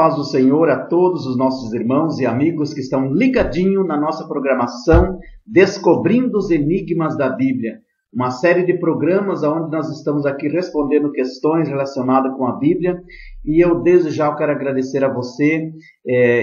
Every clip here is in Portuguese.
paz do Senhor a todos os nossos irmãos e amigos que estão ligadinhos na nossa programação Descobrindo os Enigmas da Bíblia. Uma série de programas onde nós estamos aqui respondendo questões relacionadas com a Bíblia. E eu desde já quero agradecer a você,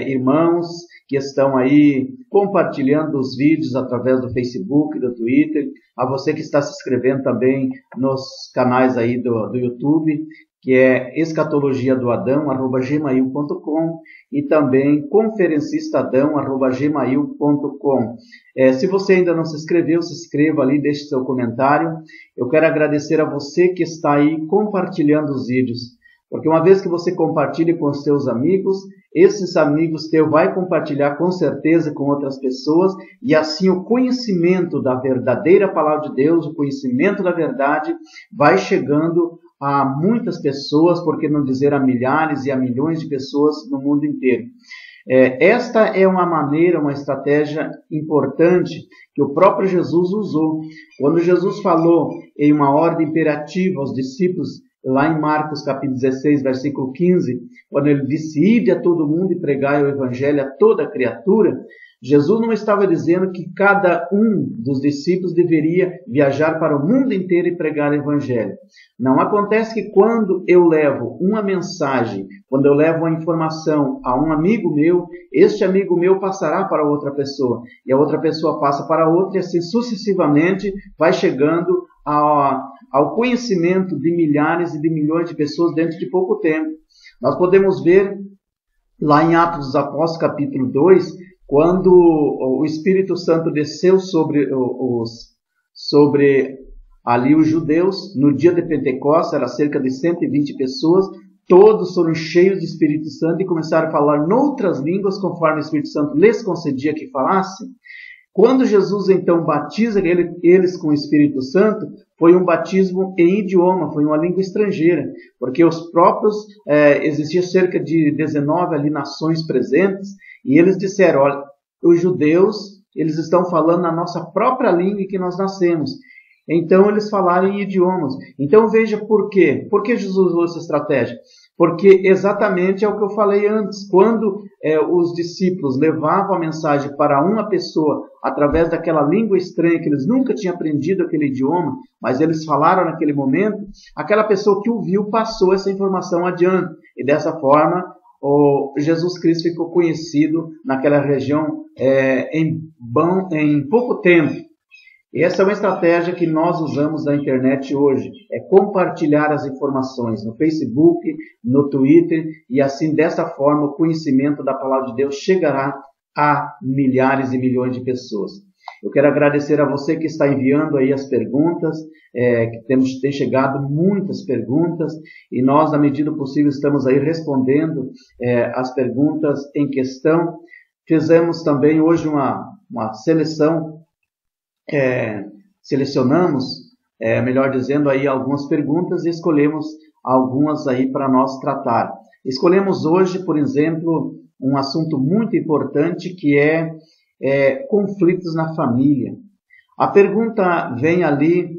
irmãos, que estão aí compartilhando os vídeos através do Facebook, do Twitter. A você que está se inscrevendo também nos canais aí do YouTube, que é escatologiadoadão@gmail.com e também conferencistadão@gmail.com. Se você ainda não se inscreveu, se inscreva ali, deixe seu comentário. Eu quero agradecer a você que está aí compartilhando os vídeos, porque uma vez que você compartilha com os seus amigos, esses amigos teus vai compartilhar com certeza com outras pessoas, e assim o conhecimento da verdadeira palavra de Deus, o conhecimento da verdade vai chegando a muitas pessoas, por que não dizer a milhares e a milhões de pessoas no mundo inteiro. Esta é uma maneira, uma estratégia importante que o próprio Jesus usou. Quando Jesus falou em uma ordem imperativa aos discípulos, lá em Marcos capítulo 16, versículo 15, quando ele disse, ide a todo mundo e pregai o evangelho a toda criatura, Jesus não estava dizendo que cada um dos discípulos deveria viajar para o mundo inteiro e pregar o evangelho. Não, acontece que quando eu levo uma mensagem, quando eu levo uma informação a um amigo meu, este amigo meu passará para outra pessoa, e a outra pessoa passa para outra, e assim sucessivamente vai chegando ao conhecimento de milhares e de milhões de pessoas dentro de pouco tempo. Nós podemos ver lá em Atos dos Apóstolos, capítulo 2, quando o Espírito Santo desceu sobre ali os judeus, no dia de Pentecostes, era cerca de 120 pessoas, todos foram cheios de Espírito Santo e começaram a falar noutras línguas, conforme o Espírito Santo lhes concedia que falassem. Quando Jesus então batiza eles com o Espírito Santo, foi um batismo em idioma, foi uma língua estrangeira, porque os próprios, existia cerca de 19 ali nações presentes, e eles disseram, olha, os judeus, eles estão falando na nossa própria língua em que nós nascemos. Então eles falaram em idiomas. Então veja por quê. Por que Jesus usou essa estratégia? Porque exatamente é o que eu falei antes. Quando os discípulos levavam a mensagem para uma pessoa através daquela língua estranha que eles nunca tinham aprendido aquele idioma, mas eles falaram naquele momento, aquela pessoa que ouviu passou essa informação adiante. E dessa forma, Jesus Cristo ficou conhecido naquela região em pouco tempo. Essa é uma estratégia que nós usamos na internet hoje, é compartilhar as informações no Facebook, no Twitter, e assim, dessa forma, o conhecimento da palavra de Deus chegará a milhares e milhões de pessoas. Eu quero agradecer a você que está enviando aí as perguntas, que tem chegado muitas perguntas, e nós, na medida do possível, estamos aí respondendo as perguntas em questão. Fizemos também hoje uma seleção, selecionamos, melhor dizendo, aí algumas perguntas e escolhemos algumas aí para nós tratar. Escolhemos hoje, por exemplo, um assunto muito importante que é conflitos na família. A pergunta vem ali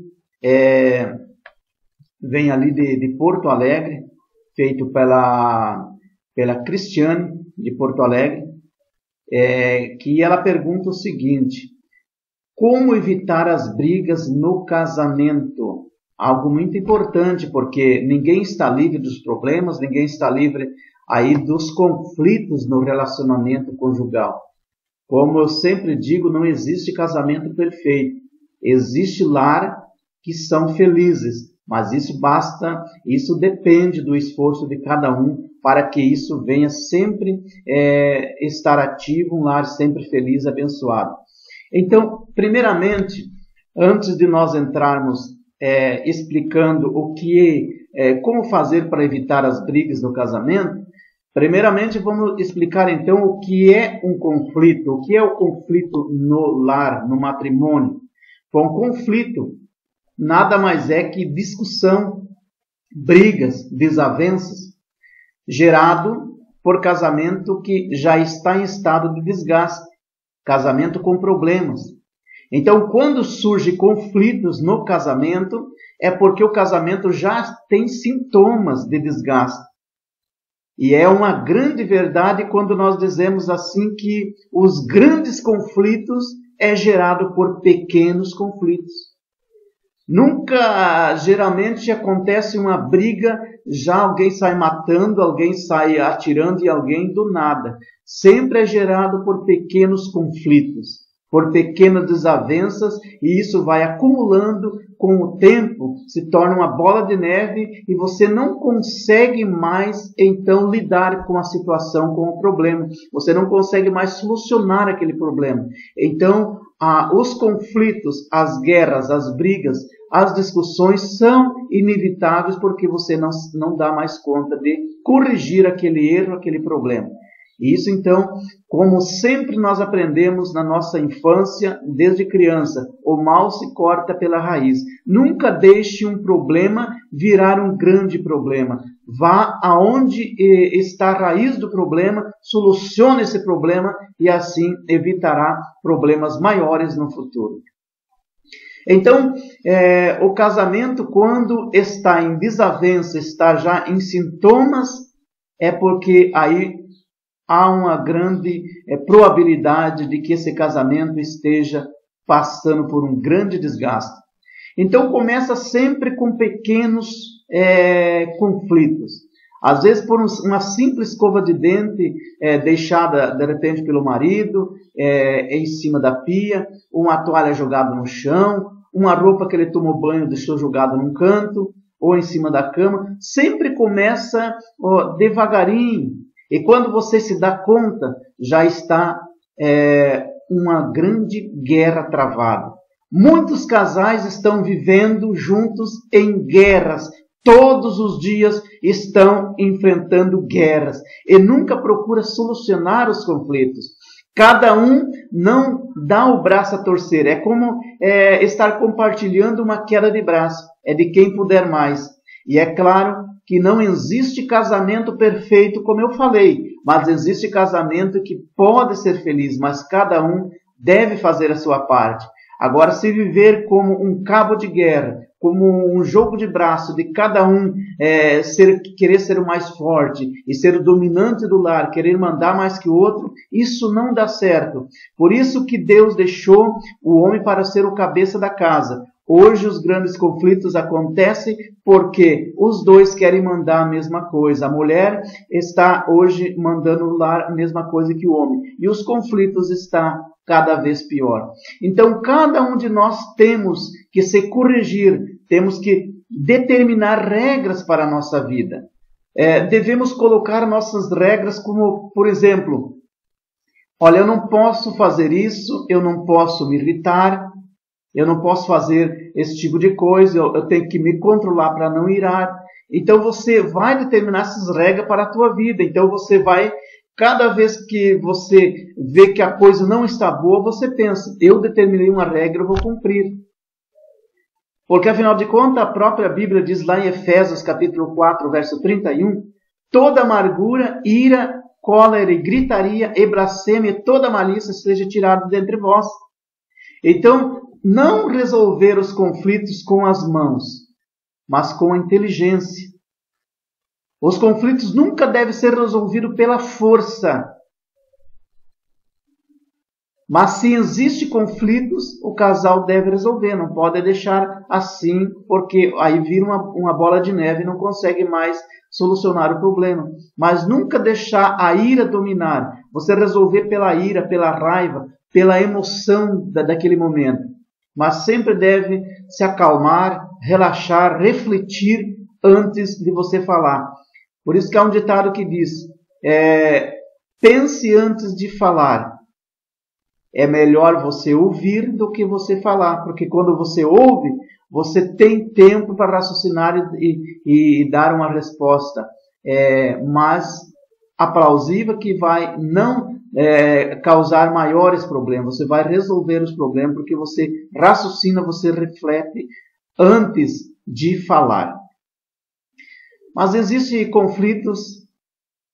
de Porto Alegre, feito pela Cristiane de Porto Alegre, que ela pergunta o seguinte: como evitar as brigas no casamento? Algo muito importante, porque ninguém está livre dos problemas, ninguém está livre aí dos conflitos no relacionamento conjugal. Como eu sempre digo, não existe casamento perfeito. Existe lar que são felizes, mas isso depende do esforço de cada um para que isso venha sempre estar ativo, um lar sempre feliz, abençoado. Então, primeiramente, antes de nós entrarmos explicando como fazer para evitar as brigas no casamento, primeiramente vamos explicar então o que é um conflito, o que é o conflito no lar, no matrimônio. Bom, conflito nada mais é que discussão, brigas, desavenças, gerado por casamento que já está em estado de desgaste, casamento com problemas. Então, quando surgem conflitos no casamento, é porque o casamento já tem sintomas de desgaste. E é uma grande verdade quando nós dizemos assim que os grandes conflitos é gerado por pequenos conflitos. Nunca, geralmente, acontece uma briga, já alguém sai matando, alguém sai atirando em alguém do nada. Sempre é gerado por pequenos conflitos, por pequenas desavenças, e isso vai acumulando com o tempo, se torna uma bola de neve e você não consegue mais, então, lidar com a situação, com o problema. Você não consegue mais solucionar aquele problema. Então, os conflitos, as guerras, as brigas, as discussões são inevitáveis porque você não dá mais conta de corrigir aquele erro, aquele problema. Isso, então, como sempre nós aprendemos na nossa infância, desde criança, o mal se corta pela raiz. Nunca deixe um problema virar um grande problema. Vá aonde está a raiz do problema, solucione esse problema e assim evitará problemas maiores no futuro. Então, o casamento, quando está em desavença, está já em sintomas, é porque aí há uma grande probabilidade de que esse casamento esteja passando por um grande desgaste. Então começa sempre com pequenos conflitos. Às vezes por uma simples escova de dente deixada de repente pelo marido em cima da pia, uma toalha jogada no chão, uma roupa que ele tomou banho deixou jogada num canto ou em cima da cama. Sempre começa devagarinho. E quando você se dá conta, já está uma grande guerra travada. Muitos casais estão vivendo juntos em guerras. Todos os dias estão enfrentando guerras. E nunca procura solucionar os conflitos. Cada um não dá o braço a torcer. É como estar compartilhando uma queda de braço. É de quem puder mais. E é claro que não existe casamento perfeito, como eu falei, mas existe casamento que pode ser feliz, mas cada um deve fazer a sua parte. Agora, se viver como um cabo de guerra, como um jogo de braço de cada um querer ser o mais forte e ser o dominante do lar, querer mandar mais que o outro, isso não dá certo. Por isso que Deus deixou o homem para ser o cabeça da casa. Hoje os grandes conflitos acontecem porque os dois querem mandar a mesma coisa. A mulher está hoje mandando no lar a mesma coisa que o homem. E os conflitos estão cada vez pior. Então cada um de nós temos que se corrigir, temos que determinar regras para a nossa vida. Devemos colocar nossas regras como, por exemplo, olha, eu não posso fazer isso, eu não posso me irritar, eu não posso fazer esse tipo de coisa, eu tenho que me controlar para não irar. Então você vai determinar essas regras para a tua vida. Então você vai, cada vez que você vê que a coisa não está boa, você pensa, eu determinei uma regra, eu vou cumprir. Porque afinal de contas, a própria Bíblia diz lá em Efésios capítulo 4, verso 31, toda amargura, ira, cólera e gritaria, e blasfêmia, e toda malícia seja tirada dentre vós. Então, não resolver os conflitos com as mãos, mas com a inteligência. Os conflitos nunca devem ser resolvidos pela força. Mas se existem conflitos, o casal deve resolver. Não pode deixar assim, porque aí vira uma bola de neve e não consegue mais solucionar o problema. Mas nunca deixar a ira dominar. Você resolver pela ira, pela raiva, pela emoção daquele momento. Mas sempre deve se acalmar, relaxar, refletir antes de você falar. Por isso que há um ditado que diz, pense antes de falar. É melhor você ouvir do que você falar, porque quando você ouve, você tem tempo para raciocinar e dar uma resposta mais aplausível que vai não causar maiores problemas. Você vai resolver os problemas porque você raciocina, você reflete antes de falar. Mas existem conflitos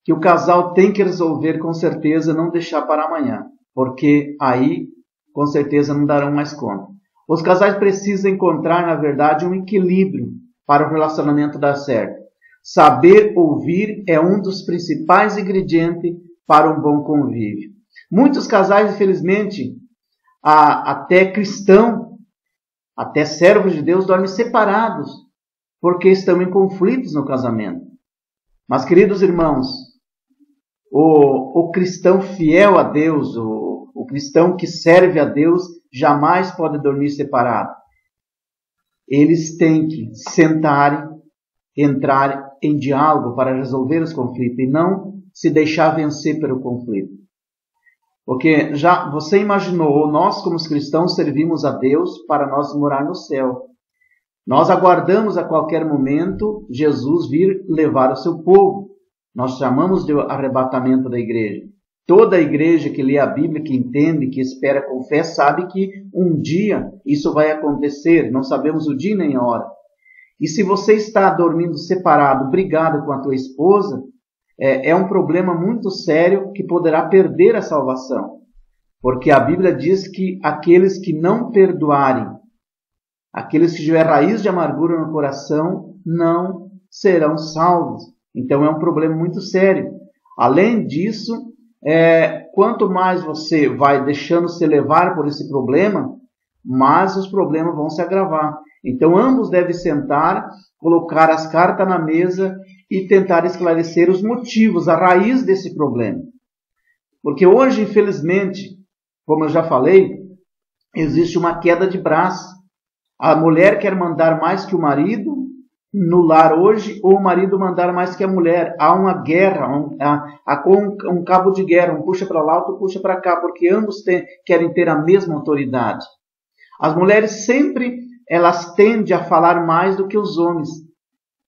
que o casal tem que resolver com certeza, não deixar para amanhã. Porque aí, com certeza, não darão mais conta. Os casais precisam encontrar, na verdade, um equilíbrio para o relacionamento dar certo. Saber ouvir é um dos principais ingredientes para um bom convívio. Muitos casais, infelizmente, até cristãos, até servos de Deus, dormem separados, porque estão em conflitos no casamento. Mas, queridos irmãos, o cristão fiel a Deus, o cristão que serve a Deus, jamais pode dormir separado. Eles têm que sentar, entrar em diálogo para resolver os conflitos e não se deixar vencer pelo conflito. Porque já você imaginou, nós como cristãos servimos a Deus para nós morar no céu. Nós aguardamos a qualquer momento Jesus vir levar o seu povo. Nós chamamos de arrebatamento da igreja. Toda a igreja que lê a Bíblia, que entende, que espera com fé, sabe que um dia isso vai acontecer. Não sabemos o dia nem a hora. E se você está dormindo separado, brigado com a tua esposa, é um problema muito sério que poderá perder a salvação. Porque a Bíblia diz que aqueles que não perdoarem, aqueles que tiverem raiz de amargura no coração, não serão salvos. Então é um problema muito sério. Além disso, quanto mais você vai deixando se levar por esse problema, mais os problemas vão se agravar. Então ambos devem sentar, colocar as cartas na mesa e tentar esclarecer os motivos, a raiz desse problema. Porque hoje, infelizmente, como eu já falei, existe uma queda de braço. A mulher quer mandar mais que o marido no lar hoje, ou o marido mandar mais que a mulher. Há uma guerra, um cabo de guerra, um puxa para lá, outro puxa para cá, porque ambos querem ter a mesma autoridade. As mulheres sempre, elas tendem a falar mais do que os homens.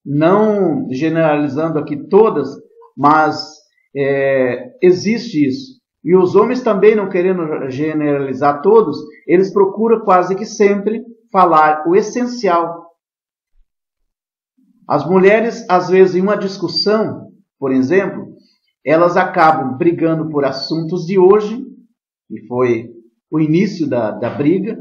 Não generalizando aqui todas, mas existe isso. E os homens também, não querendo generalizar todos, eles procuram quase que sempre falar o essencial. As mulheres, às vezes, em uma discussão, por exemplo, elas acabam brigando por assuntos de hoje, que foi o início da briga,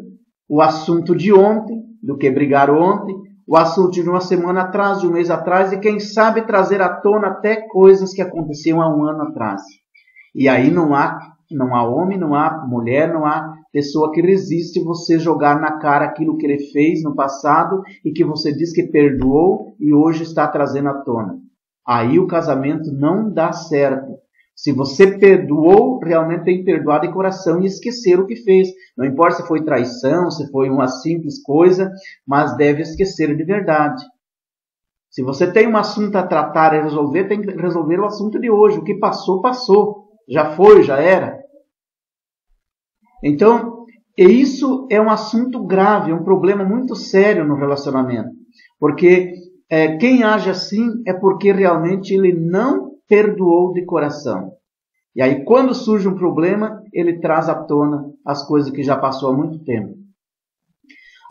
o assunto de ontem, do que brigaram ontem, o assunto de uma semana atrás, de um mês atrás, e quem sabe trazer à tona até coisas que aconteciam há um ano atrás. E aí não há homem, não há mulher, não há pessoa que resiste você jogar na cara aquilo que ele fez no passado e que você diz que perdoou e hoje está trazendo à tona. Aí o casamento não dá certo. Se você perdoou, realmente tem que perdoar de coração e esquecer o que fez. Não importa se foi traição, se foi uma simples coisa, mas deve esquecer de verdade. Se você tem um assunto a tratar e resolver, tem que resolver o assunto de hoje. O que passou, passou. Já foi, já era. Então, isso é um assunto grave, é um problema muito sério no relacionamento. Porque quem age assim é porque realmente ele não perdoou de coração. E aí, quando surge um problema, ele traz à tona as coisas que já passou há muito tempo.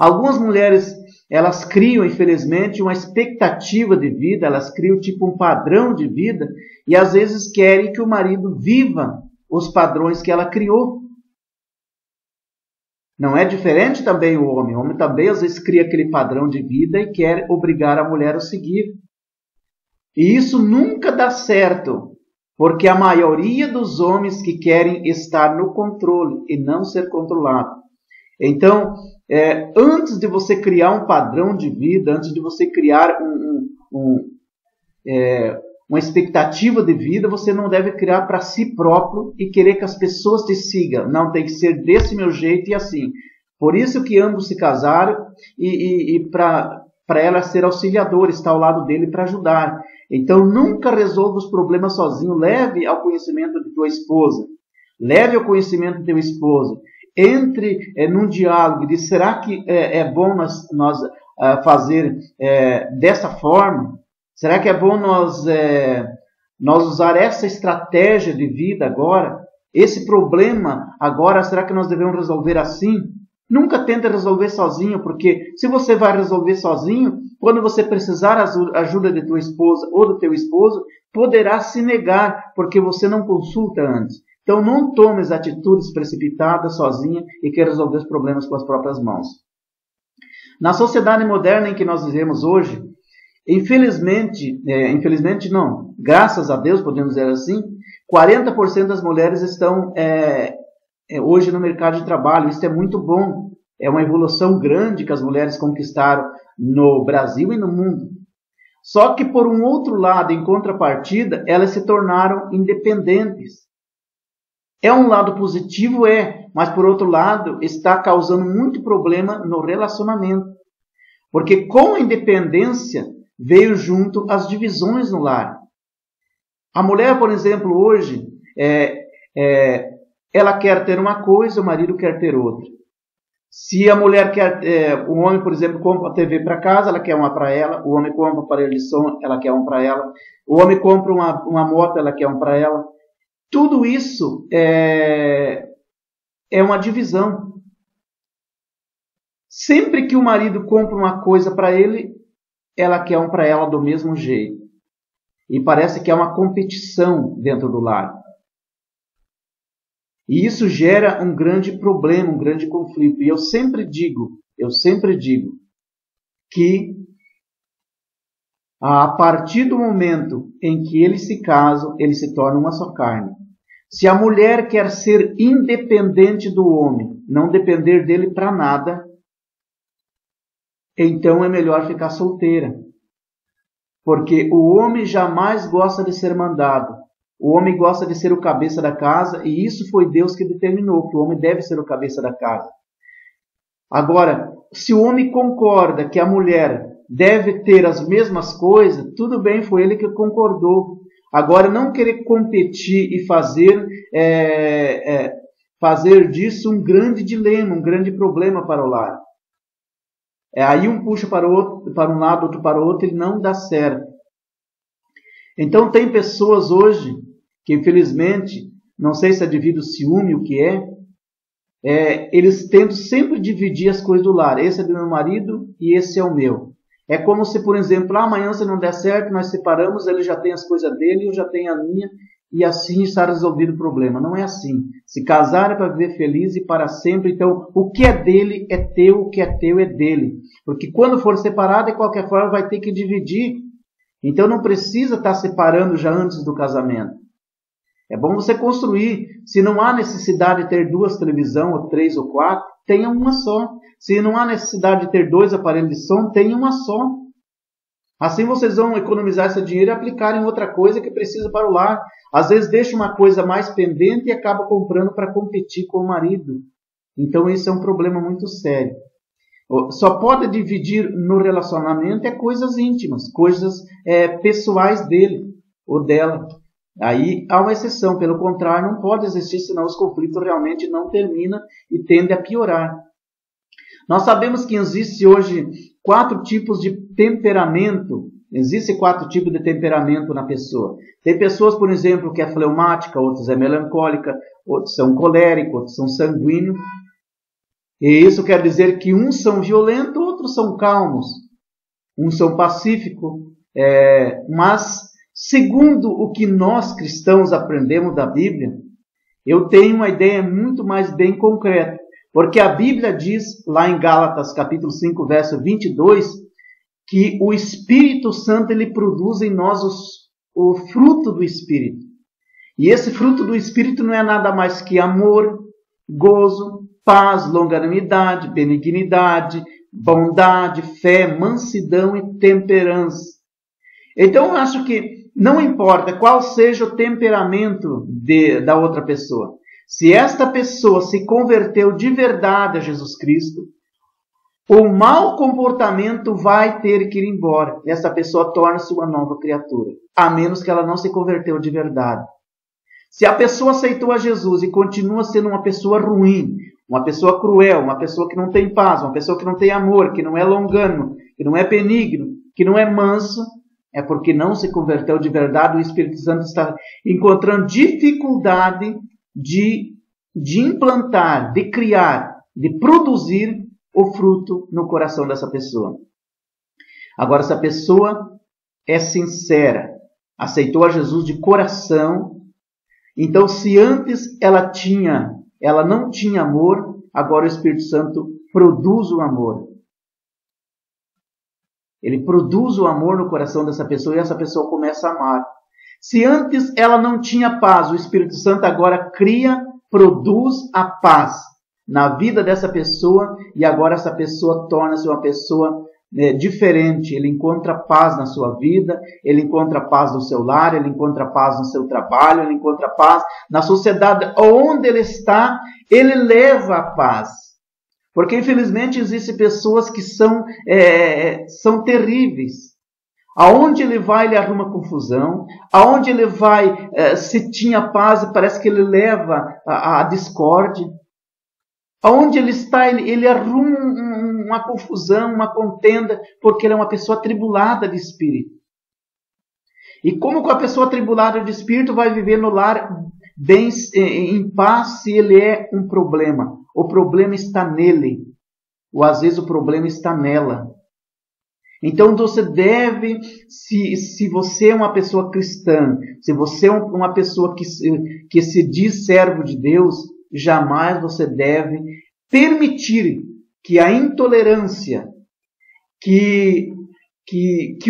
Algumas mulheres, elas criam, infelizmente, uma expectativa de vida, elas criam tipo um padrão de vida e às vezes querem que o marido viva os padrões que ela criou. Não é diferente também o homem também às vezes cria aquele padrão de vida e quer obrigar a mulher a seguir. E isso nunca dá certo, porque a maioria dos homens que querem estar no controle e não ser controlado. Então, antes de você criar um padrão de vida, antes de você criar uma expectativa de vida, você não deve criar para si próprio e querer que as pessoas te sigam. Não, tem que ser desse meu jeito e assim. Por isso que ambos se casaram e para ela ser auxiliadora, estar ao lado dele para ajudar. Então, nunca resolva os problemas sozinho. Leve ao conhecimento de tua esposa. Leve ao conhecimento de teu esposo. Entre num diálogo e diz, será que é bom nós fazer dessa forma? Será que é bom nós usar essa estratégia de vida agora? Esse problema agora, será que nós devemos resolver assim? Nunca tenta resolver sozinho, porque se você vai resolver sozinho, quando você precisar da ajuda de tua esposa ou do teu esposo, poderá se negar, porque você não consulta antes. Então não tome as atitudes precipitadas sozinha e quer resolver os problemas com as próprias mãos. Na sociedade moderna em que nós vivemos hoje, Infelizmente não, graças a Deus, podemos dizer assim, 40% das mulheres estão hoje no mercado de trabalho. Isso é muito bom. É uma evolução grande que as mulheres conquistaram no Brasil e no mundo. Só que, por um outro lado, em contrapartida, elas se tornaram independentes. É um lado positivo, mas por outro lado, está causando muito problema no relacionamento. Porque com a independência veio junto as divisões no lar. A mulher, por exemplo, hoje, ela quer ter uma coisa, o marido quer ter outra. Se a mulher quer, o homem, por exemplo, compra a TV para casa, ela quer uma para ela. O homem compra um aparelho de som, ela quer um para ela. O homem compra uma moto, ela quer um para ela. Tudo isso é uma divisão. Sempre que o marido compra uma coisa para ele, ela quer um para ela do mesmo jeito. E parece que é uma competição dentro do lar. E isso gera um grande problema, um grande conflito. E eu sempre digo que a partir do momento em que eles se casam, eles se tornam uma só carne. Se a mulher quer ser independente do homem, não depender dele para nada, então é melhor ficar solteira. Porque o homem jamais gosta de ser mandado. O homem gosta de ser o cabeça da casa, e isso foi Deus que determinou, que o homem deve ser o cabeça da casa. Agora, se o homem concorda que a mulher deve ter as mesmas coisas, tudo bem, foi ele que concordou. Agora, não querer competir e fazer disso um grande dilema, um grande problema para o lar. Aí um puxa para um lado, outro para o outro, e não dá certo. Então tem pessoas hoje que, infelizmente, não sei se é devido ao ciúme, o que eles tentam sempre dividir as coisas do lar. Esse é do meu marido e esse é o meu. É como se, por exemplo, amanhã se não der certo, nós separamos, ele já tem as coisas dele e eu já tenho a minha, e assim está resolvido o problema. Não é assim. Se casar é para viver feliz e para sempre. Então, o que é dele é teu, o que é teu é dele. Porque quando for separado, de qualquer forma, vai ter que dividir. Então, não precisa estar separando já antes do casamento. É bom você construir. Se não há necessidade de ter 2 televisões, ou 3 ou 4, tenha uma só. Se não há necessidade de ter 2 aparelhos de som, tenha uma só. Assim vocês vão economizar esse dinheiro e aplicar em outra coisa que precisa para o lar. Às vezes deixa uma coisa mais pendente e acaba comprando para competir com o marido. Então isso é um problema muito sério. Só pode dividir no relacionamento coisas íntimas, coisas pessoais dele ou dela. Aí há uma exceção, pelo contrário, não pode existir, senão os conflitos realmente não terminam e tendem a piorar. Nós sabemos que existe hoje 4 tipos de temperamento. Existem 4 tipos de temperamento na pessoa. Tem pessoas, por exemplo, que é fleumática, outros é melancólica, outros são coléricos, outros são sanguíneos. E isso quer dizer que uns são violentos, outros são calmos. Uns são pacíficos. Mas, segundo o que nós cristãos aprendemos da Bíblia, eu tenho uma ideia muito mais bem concreta. Porque a Bíblia diz, lá em Gálatas capítulo 5, verso 22, que o Espírito Santo ele produz em nós o fruto do Espírito. E esse fruto do Espírito não é nada mais que amor, gozo, paz, longanimidade, benignidade, bondade, fé, mansidão e temperança. Então eu acho que não importa qual seja o temperamento da outra pessoa. Se esta pessoa se converteu de verdade a Jesus Cristo, o mau comportamento vai ter que ir embora. Essa pessoa torna-se uma nova criatura, a menos que ela não se converteu de verdade. Se a pessoa aceitou a Jesus e continua sendo uma pessoa ruim, uma pessoa cruel, uma pessoa que não tem paz, uma pessoa que não tem amor, que não é longânimo, que não é benigno, que não é manso, é porque não se converteu de verdade. O Espírito Santo está encontrando dificuldade de implantar, de criar, de produzir o fruto no coração dessa pessoa. Agora, essa pessoa é sincera, aceitou a Jesus de coração. Então, se antes ela não tinha amor, agora o Espírito Santo produz o amor. Ele produz o amor no coração dessa pessoa e essa pessoa começa a amar. Se antes ela não tinha paz, o Espírito Santo agora produz a paz na vida dessa pessoa e agora essa pessoa torna-se uma pessoa diferente. Ele encontra paz na sua vida, ele encontra paz no seu lar, ele encontra paz no seu trabalho, ele encontra paz na sociedade. Onde ele está, ele leva a paz. Porque infelizmente existem pessoas que são terríveis. Aonde ele vai, ele arruma confusão. Aonde ele vai, se tinha paz, parece que ele leva a discórdia. Aonde ele está, ele arruma uma confusão, uma contenda, porque ele é uma pessoa atribulada de espírito. E como com a pessoa atribulada de espírito vai viver no lar bem, em paz, se ele é um problema? O problema está nele, ou às vezes o problema está nela. Então você deve, se você é uma pessoa cristã, se você é uma pessoa que se diz servo de Deus, jamais você deve permitir que a intolerância, que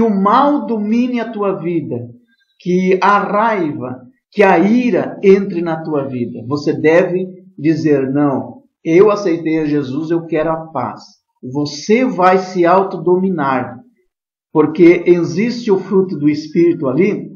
o mal domine a tua vida, que a raiva, que a ira entre na tua vida. Você deve dizer, não, eu aceitei a Jesus, eu quero a paz. Você vai se autodominar, porque existe o fruto do Espírito ali,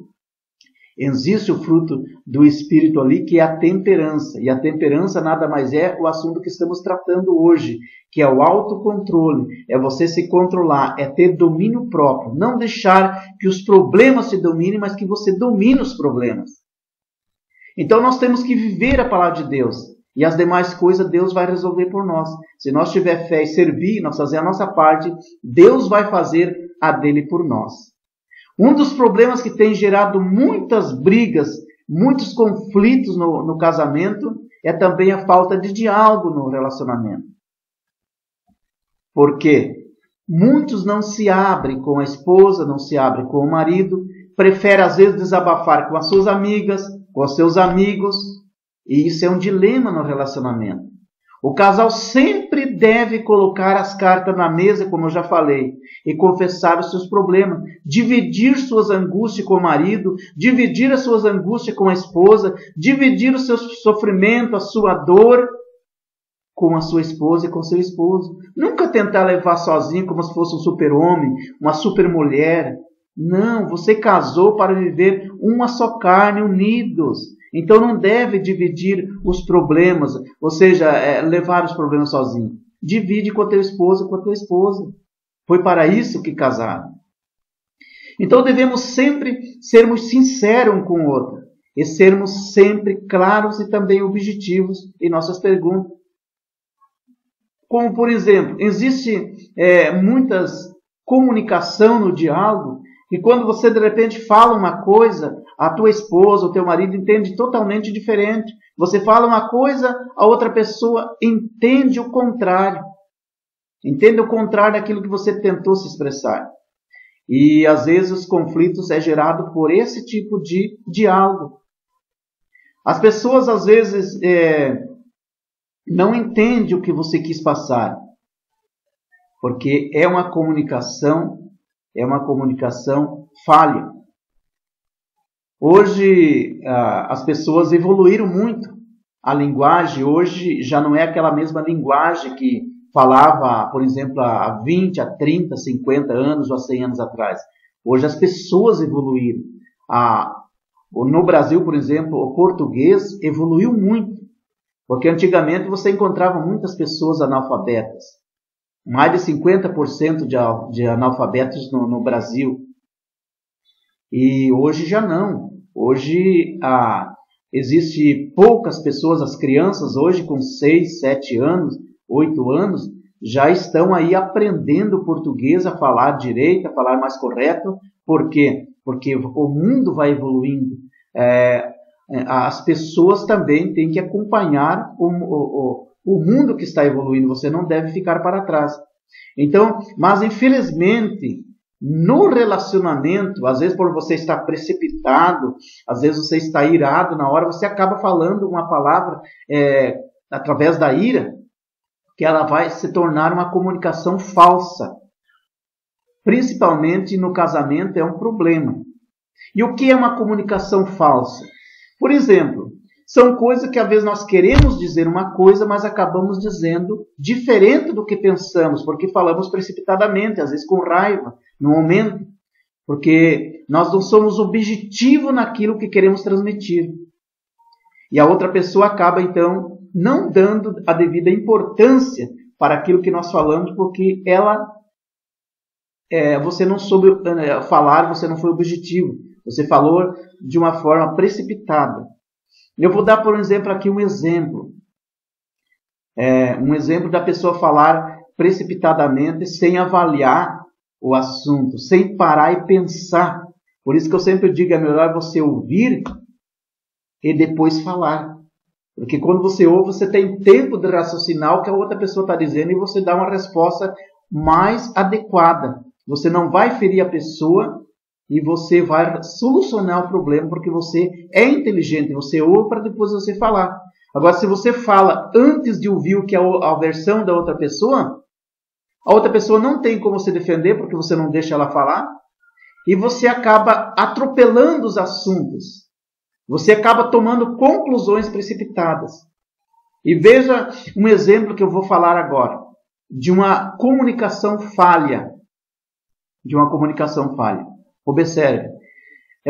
que é a temperança. E a temperança nada mais é o assunto que estamos tratando hoje, que é o autocontrole. É você se controlar, é ter domínio próprio. Não deixar que os problemas te dominem, mas que você domine os problemas. Então nós temos que viver a palavra de Deus. E as demais coisas Deus vai resolver por nós. Se nós tiver fé e servir, nós fazer a nossa parte, Deus vai fazer a dele por nós. Um dos problemas que tem gerado muitas brigas, muitos conflitos no casamento, é também a falta de diálogo no relacionamento. Porque muitos não se abrem com a esposa, não se abrem com o marido, preferem às vezes desabafar com as suas amigas, com os seus amigos, e isso é um dilema no relacionamento. O casal sempre deve colocar as cartas na mesa, como eu já falei, e confessar os seus problemas, dividir suas angústias com o marido, dividir as suas angústias com a esposa, dividir o seu sofrimento, a sua dor com a sua esposa e com o seu esposo. Nunca tentar levar sozinho como se fosse um super-homem, uma super-mulher. Não, você casou para viver uma só carne, unidos. Então não deve dividir os problemas, ou seja, levar os problemas sozinho. Divide com a teu esposo, com a tua esposa. Foi para isso que casaram. Então devemos sempre sermos sinceros um com o outro. E sermos sempre claros e também objetivos em nossas perguntas. Como, por exemplo, existe muitas comunicação no diálogo, e quando você de repente fala uma coisa, a tua esposa, o teu marido entende totalmente diferente. Você fala uma coisa, a outra pessoa entende o contrário. Entende o contrário daquilo que você tentou se expressar. E às vezes os conflitos é gerado por esse tipo de diálogo. As pessoas às vezes não entendem o que você quis passar. Porque é uma comunicação falha. Hoje as pessoas evoluíram muito. A linguagem hoje já não é aquela mesma linguagem que falava, por exemplo, há 20, há 30, 50 anos ou há 100 anos atrás. Hoje as pessoas evoluíram. No Brasil, por exemplo, o português evoluiu muito. Porque antigamente você encontrava muitas pessoas analfabetas. Mais de 50% de analfabetos no Brasil. E hoje já não. Hoje existe poucas pessoas, as crianças hoje com 6, 7 anos, 8 anos, já estão aí aprendendo português, a falar direito, a falar mais correto. Por quê? Porque o mundo vai evoluindo. As pessoas também têm que acompanhar o mundo que está evoluindo. Você não deve ficar para trás. Então, mas infelizmente, no relacionamento, às vezes por você estar precipitado, às vezes você está irado na hora, você acaba falando uma palavra através da ira, que ela vai se tornar uma comunicação falsa. principalmente no casamento, é um problema. E o que é uma comunicação falsa? Por exemplo, são coisas que às vezes nós queremos dizer uma coisa, mas acabamos dizendo diferente do que pensamos, porque falamos precipitadamente, às vezes com raiva, no momento, porque nós não somos objetivos naquilo que queremos transmitir. E a outra pessoa acaba, então, não dando a devida importância para aquilo que nós falamos, porque você não soube falar, você não foi objetivo. Você falou de uma forma precipitada. Eu vou dar, por exemplo, aqui um exemplo. Um exemplo da pessoa falar precipitadamente, sem avaliar o assunto, sem parar e pensar. Por isso que eu sempre digo, é melhor você ouvir e depois falar. Porque quando você ouve, você tem tempo de raciocinar o que a outra pessoa está dizendo e você dá uma resposta mais adequada. Você não vai ferir a pessoa e você vai solucionar o problema porque você é inteligente. Você ouve para depois você falar. Agora, se você fala antes de ouvir o que é a versão da outra pessoa, a outra pessoa não tem como se defender porque você não deixa ela falar e você acaba atropelando os assuntos. Você acaba tomando conclusões precipitadas. E veja um exemplo que eu vou falar agora, de uma comunicação falha. Observe.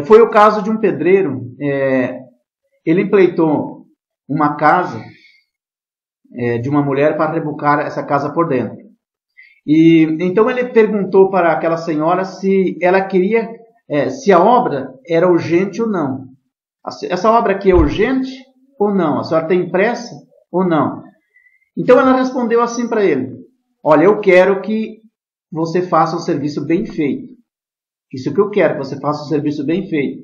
Foi o caso de um pedreiro. Ele empleitou uma casa de uma mulher para rebocar essa casa por dentro. E então ele perguntou para aquela senhora se ela queria, se a obra era urgente ou não. Essa obra aqui é urgente ou não? A senhora tem pressa ou não? Então ela respondeu assim para ele: olha, eu quero que você faça um serviço bem feito. Isso que eu quero, que você faça um serviço bem feito.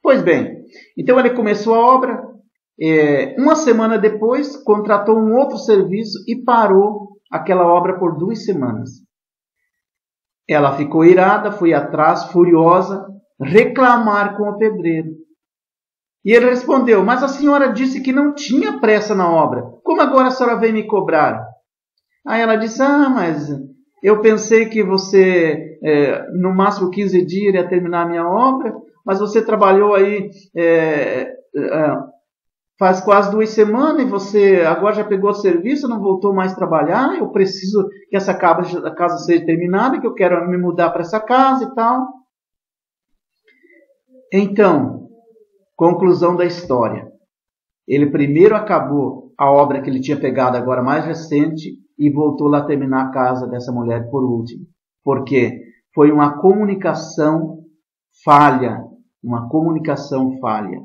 Pois bem, então ele começou a obra. Uma semana depois, contratou um outro serviço e parou aquela obra por 2 semanas. Ela ficou irada, foi atrás, furiosa, reclamar com o pedreiro. E ele respondeu: mas a senhora disse que não tinha pressa na obra. Como agora a senhora vem me cobrar? Aí ela disse: mas eu pensei que você, no máximo 15 dias, iria terminar a minha obra, mas você trabalhou aí faz quase 2 semanas e você agora já pegou o serviço, não voltou mais a trabalhar. Eu preciso que essa casa seja terminada, que eu quero me mudar para essa casa e tal. Então, conclusão da história. Ele primeiro acabou a obra que ele tinha pegado agora mais recente e voltou lá terminar a casa dessa mulher por último. Por quê? Foi uma comunicação falha. Uma comunicação falha.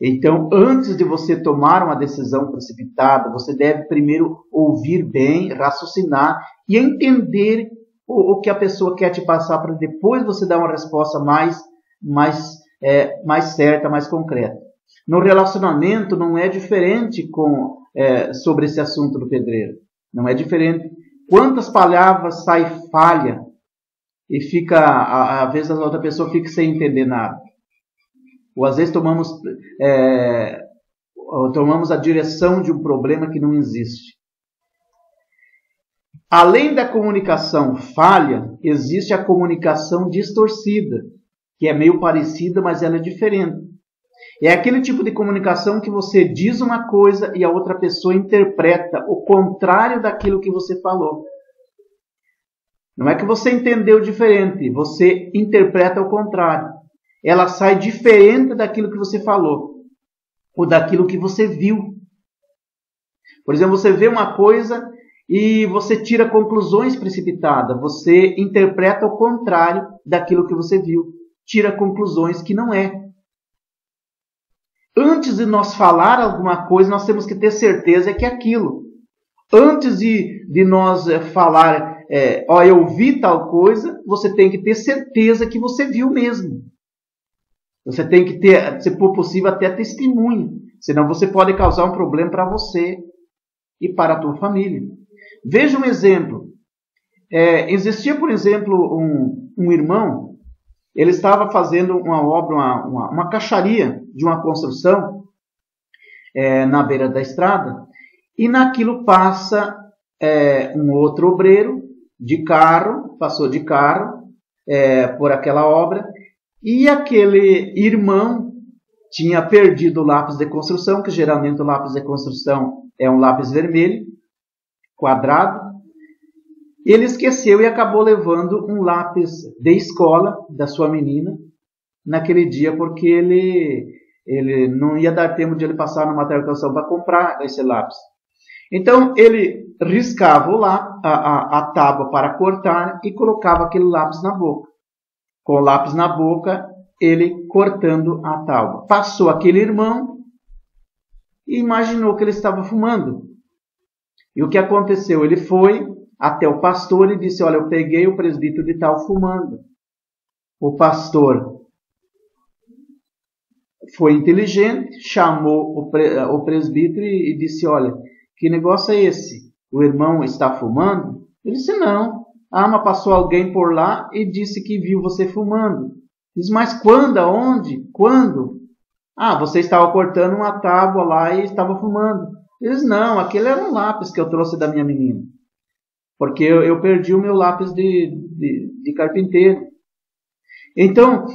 Então, antes de você tomar uma decisão precipitada, você deve primeiro ouvir bem, raciocinar e entender o que a pessoa quer te passar para depois você dar uma resposta mais certa, mais concreta. No relacionamento não é diferente sobre esse assunto do pedreiro. Não é diferente. Quantas palavras saem falha e às vezes a outra pessoa fica sem entender nada. Ou às vezes tomamos a direção de um problema que não existe. Além da comunicação falha, existe a comunicação distorcida, que é meio parecida, mas ela é diferente. É aquele tipo de comunicação que você diz uma coisa e a outra pessoa interpreta o contrário daquilo que você falou. Não é que você entendeu diferente, você interpreta o contrário. Ela sai diferente daquilo que você falou, ou daquilo que você viu. Por exemplo, você vê uma coisa e você tira conclusões precipitadas, você interpreta o contrário daquilo que você viu, tira conclusões que não é. Antes de nós falar alguma coisa, nós temos que ter certeza que é aquilo. Antes de nós falar, eu vi tal coisa, você tem que ter certeza que você viu mesmo. Você tem que ter, se for possível, até testemunho. Senão você pode causar um problema para você e para a tua família. Veja um exemplo. Existia, por exemplo, um irmão. Ele estava fazendo uma obra, uma caixaria de uma construção na beira da estrada. E naquilo passa um outro obreiro de carro, por aquela obra, e aquele irmão tinha perdido o lápis de construção, que geralmente o lápis de construção é um lápis vermelho, quadrado. Ele esqueceu e acabou levando um lápis de escola da sua menina naquele dia, porque ele não ia dar tempo de ele passar no material de construção para comprar esse lápis. Então ele riscava a tábua para cortar e colocava aquele lápis na boca. Com o lápis na boca, ele cortando a tábua. Passou aquele irmão e imaginou que ele estava fumando. E o que aconteceu? Ele foi até o pastor e disse: olha, eu peguei o presbítero de tal fumando. O pastor foi inteligente, chamou o presbítero e disse: olha, que negócio é esse? O irmão está fumando? Ele disse: não. Ah, mas passou alguém por lá e disse que viu você fumando. Diz: mas quando? Aonde? Quando? Ah, você estava cortando uma tábua lá e estava fumando. Ele disse: não, aquele era um lápis que eu trouxe da minha menina. Porque eu perdi o meu lápis de carpinteiro. Então,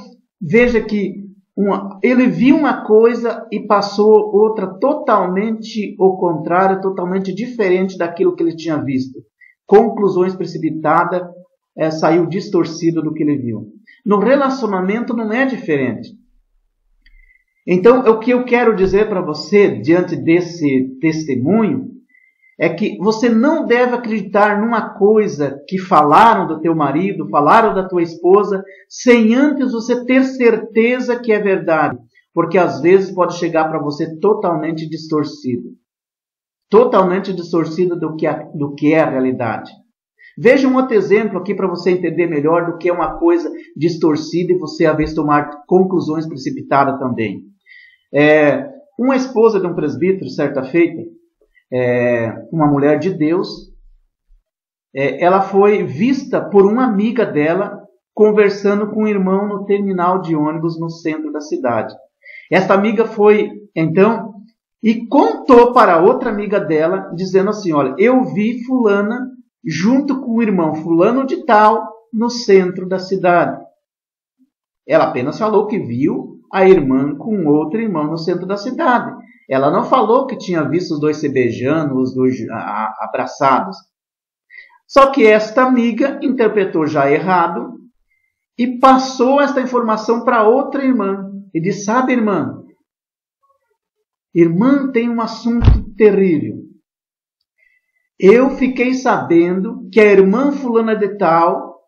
veja que ele viu uma coisa e passou outra totalmente ao contrário, totalmente diferente daquilo que ele tinha visto. Conclusões precipitadas, saiu distorcido do que ele viu. No relacionamento não é diferente. Então, o que eu quero dizer para você, diante desse testemunho, é que você não deve acreditar numa coisa que falaram do teu marido, falaram da tua esposa, sem antes você ter certeza que é verdade. Porque às vezes pode chegar para você totalmente distorcido. Totalmente distorcido do que é a realidade. Veja um outro exemplo aqui para você entender melhor do que é uma coisa distorcida e você, às vezes, tomar conclusões precipitadas também. Uma esposa de um presbítero, certa feita, uma mulher de Deus, ela foi vista por uma amiga dela conversando com um irmão no terminal de ônibus no centro da cidade. Esta amiga foi, então, e contou para outra amiga dela, dizendo assim: olha, eu vi fulana junto com o irmão fulano de tal no centro da cidade. Ela apenas falou que viu a irmã com outro irmão no centro da cidade. Ela não falou que tinha visto os dois se beijando, os dois abraçados. Só que esta amiga interpretou já errado e passou esta informação para outra irmã. E disse: sabe, irmã, tem um assunto terrível. Eu fiquei sabendo que a irmã fulana de tal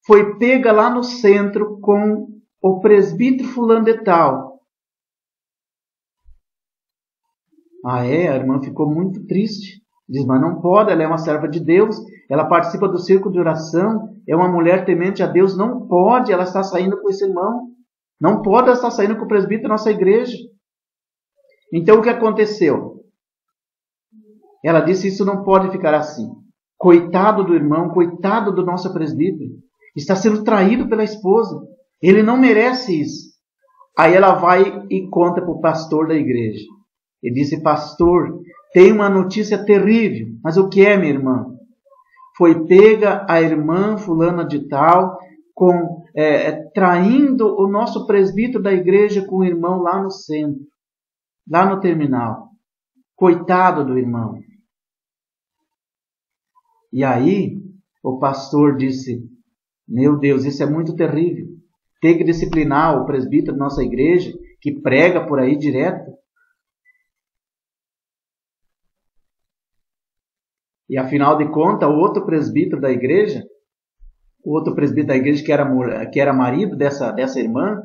foi pega lá no centro com o presbítero fulano de tal. Ah, a irmã ficou muito triste. Diz: mas não pode, ela é uma serva de Deus, ela participa do círculo de oração, é uma mulher temente a Deus, não pode ela estar saindo com esse irmão. Não pode ela estar saindo com o presbítero da nossa igreja. Então o que aconteceu? Ela disse: isso não pode ficar assim. Coitado do irmão, coitado do nosso presbítero. Está sendo traído pela esposa. Ele não merece isso. Aí ela vai e conta para o pastor da igreja. Ele disse: pastor, tem uma notícia terrível. Mas o que é, minha irmã? Foi pega a irmã fulana de tal, traindo o nosso presbítero da igreja com o irmão lá no centro, lá no terminal. Coitado do irmão. E aí o pastor disse: meu Deus, isso é muito terrível. Tem que disciplinar o presbítero da nossa igreja, que prega por aí direto. E afinal de contas, o outro presbítero da igreja que era marido dessa irmã,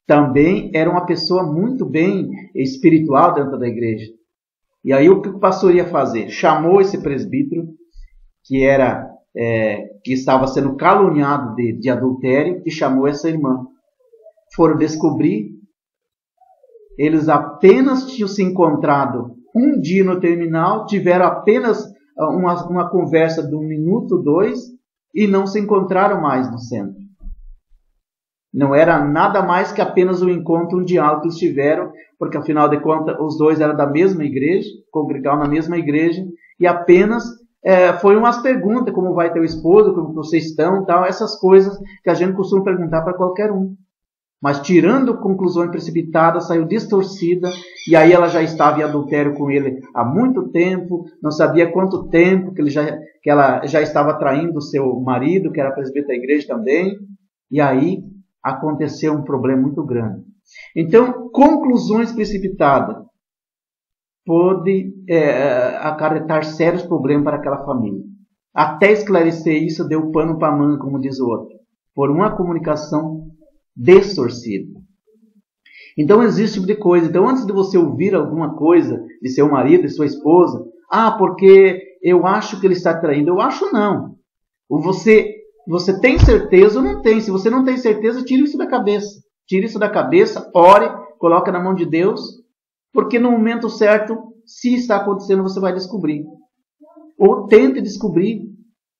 também era uma pessoa muito bem espiritual dentro da igreja. E aí o que o pastor ia fazer? Chamou esse presbítero, que estava sendo caluniado de adultério, e chamou essa irmã. Foram descobrir, eles apenas tinham se encontrado um dia no terminal, tiveram apenas uma conversa de 1 minuto, 2, e não se encontraram mais no centro. Não era nada mais que apenas um encontro, um diálogo que eles tiveram, porque afinal de contas os dois eram da mesma igreja, congregavam na mesma igreja, e apenas foi umas perguntas, como vai teu esposo, como vocês estão, tal, essas coisas que a gente costuma perguntar para qualquer um. Mas tirando conclusões precipitadas, saiu distorcida, e aí ela já estava em adultério com ele há muito tempo, não sabia quanto tempo que ela já estava traindo o seu marido, que era presbítero da igreja também, e aí aconteceu um problema muito grande. Então, conclusões precipitadas pode acarretar sérios problemas para aquela família. Até esclarecer isso, deu pano para manga, como diz o outro, por uma comunicação distorcida. Então existe tipo de coisa. Então antes de você ouvir alguma coisa de seu marido e sua esposa, porque eu acho que ele está traindo. Eu acho não. Você tem certeza ou não tem? Se você não tem certeza, tire isso da cabeça. Tire isso da cabeça, ore, coloque na mão de Deus, porque no momento certo, se está acontecendo, você vai descobrir. Ou tente descobrir.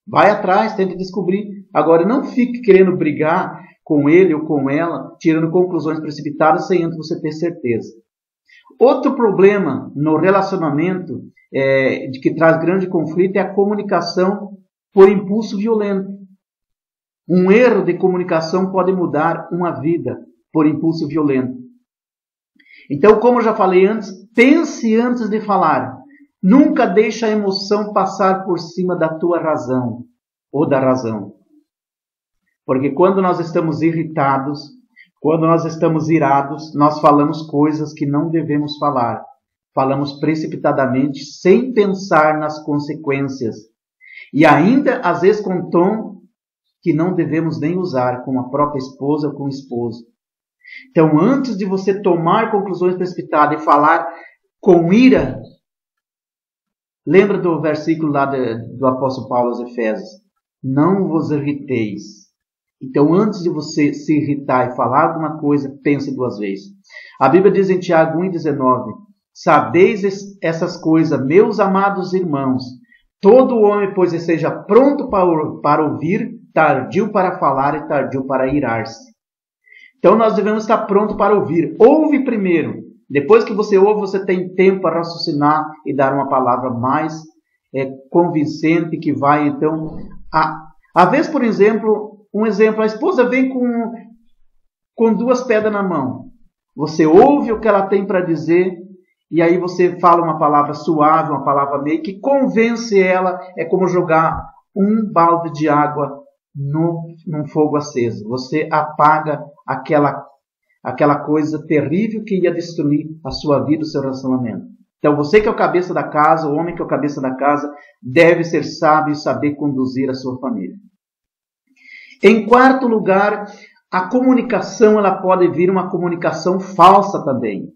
Vai atrás, tente descobrir. Agora não fique querendo brigar com ele ou com ela, tirando conclusões precipitadas sem antes você ter certeza. Outro problema no relacionamento de que traz grande conflito é a comunicação por impulso violento. Um erro de comunicação pode mudar uma vida por impulso violento. Então, como eu já falei antes, pense antes de falar. Nunca deixe a emoção passar por cima da tua razão ou da razão. Porque quando nós estamos irritados, quando nós estamos irados, nós falamos coisas que não devemos falar. Falamos precipitadamente, sem pensar nas consequências. E ainda, às vezes, com tom que não devemos nem usar com a própria esposa ou com o esposo. Então, antes de você tomar conclusões precipitadas e falar com ira, lembra do versículo lá do apóstolo Paulo aos Efésios. Não vos irriteis. Então, antes de você se irritar e falar alguma coisa, pense duas vezes. A Bíblia diz em Tiago 1,19: sabeis essas coisas, meus amados irmãos. Todo homem, pois, seja pronto para ouvir, tardio para falar e tardio para irar-se. Então, nós devemos estar pronto para ouvir. Ouve primeiro. Depois que você ouve, você tem tempo para raciocinar e dar uma palavra mais convincente, que vai, então... Às vezes, por exemplo... a esposa vem com duas pedras na mão. Você ouve o que ela tem para dizer e aí você fala uma palavra suave, uma palavra meio que convence ela. É como jogar um balde de água num fogo aceso. Você apaga aquela coisa terrível que ia destruir a sua vida, o seu relacionamento. Então você que é o cabeça da casa, o homem que é o cabeça da casa, deve ser sábio e saber conduzir a sua família. Em quarto lugar, a comunicação ela pode vir uma comunicação falsa também.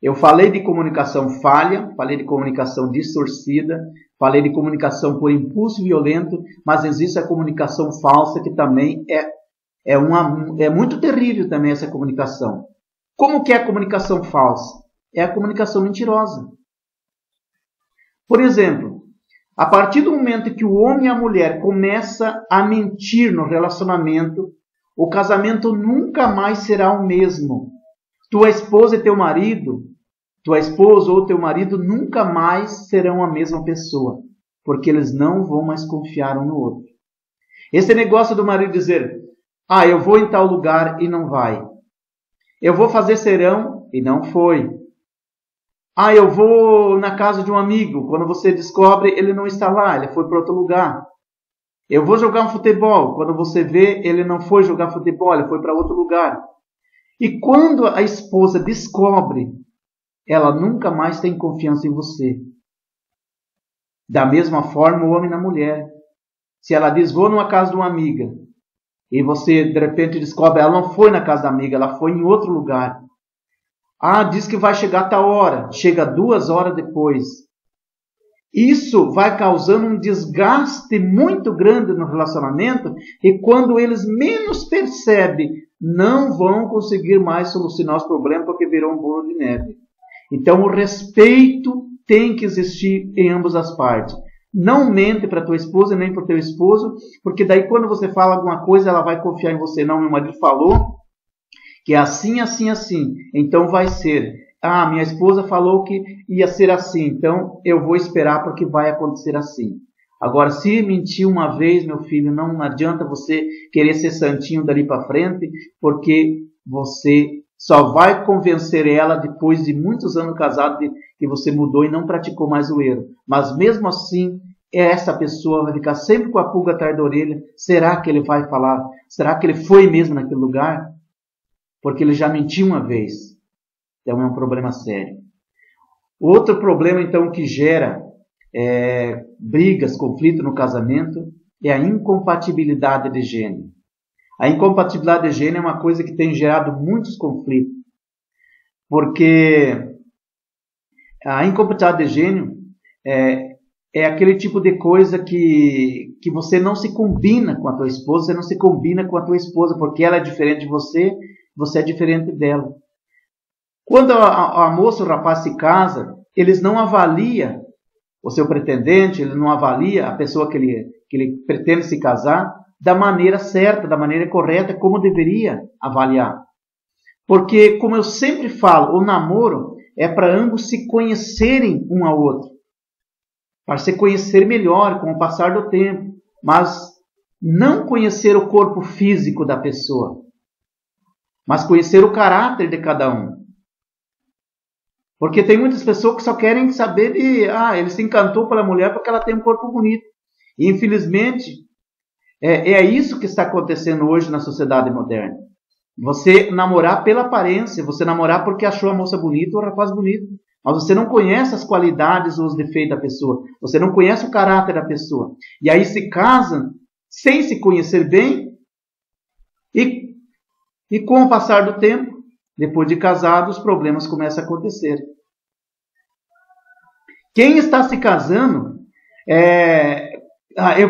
Eu falei de comunicação falha, falei de comunicação distorcida, falei de comunicação por impulso violento, mas existe a comunicação falsa que também é muito terrível também essa comunicação. Como que é a comunicação falsa? É a comunicação mentirosa. Por exemplo, a partir do momento que o homem e a mulher começam a mentir no relacionamento, o casamento nunca mais será o mesmo. Tua esposa e teu marido, tua esposa ou teu marido nunca mais serão a mesma pessoa, porque eles não vão mais confiar um no outro. Esse negócio do marido dizer, eu vou em tal lugar e não vai. Eu vou fazer serão e não foi. Eu vou na casa de um amigo. Quando você descobre, ele não está lá, ele foi para outro lugar. Eu vou jogar um futebol. Quando você vê, ele não foi jogar futebol, ele foi para outro lugar. E quando a esposa descobre, ela nunca mais tem confiança em você. Da mesma forma, o homem na mulher. Se ela diz, vou numa casa de uma amiga, e você de repente descobre, ela não foi na casa da amiga, ela foi em outro lugar. Diz que vai chegar a tal hora. Chega 2 horas depois. Isso vai causando um desgaste muito grande no relacionamento e quando eles menos percebem, não vão conseguir mais solucionar os problemas porque virou um bolo de neve. Então o respeito tem que existir em ambas as partes. Não mente para tua esposa nem para o teu esposo, porque daí quando você fala alguma coisa, ela vai confiar em você. Não, meu marido falou que é assim, assim, assim. Então vai ser. minha esposa falou que ia ser assim, então eu vou esperar porque vai acontecer assim. Agora, se mentir uma vez, meu filho, não adianta você querer ser santinho dali para frente, porque você só vai convencer ela depois de muitos anos casado que você mudou e não praticou mais o erro. Mas mesmo assim, essa pessoa vai ficar sempre com a pulga atrás da orelha. Será que ele vai falar? Será que ele foi mesmo naquele lugar? Porque ele já mentiu uma vez. Então é um problema sério. Outro problema, então, que gera brigas, conflito no casamento, é a incompatibilidade de gênero. A incompatibilidade de gênero é uma coisa que tem gerado muitos conflitos. Porque a incompatibilidade de gênero é aquele tipo de coisa que você não se combina com a tua esposa, você não se combina com a tua esposa, porque ela é diferente de você, você é diferente dela. Quando a moça ou o rapaz se casa, eles não avaliam o seu pretendente, ele não avalia a pessoa que ele pretende se casar da maneira certa, da maneira correta, como deveria avaliar. Porque, como eu sempre falo, o namoro é para ambos se conhecerem um ao outro, para se conhecer melhor com o passar do tempo, mas não conhecer o corpo físico da pessoa, mas conhecer o caráter de cada um. Porque tem muitas pessoas que só querem saber de... ele se encantou pela mulher porque ela tem um corpo bonito. E, infelizmente, é isso que está acontecendo hoje na sociedade moderna. Você namorar pela aparência, você namorar porque achou a moça bonita ou o rapaz bonito. Mas você não conhece as qualidades ou os defeitos da pessoa. Você não conhece o caráter da pessoa. E aí se casam sem se conhecer bem. E com o passar do tempo, depois de casado, os problemas começam a acontecer. Quem está se casando,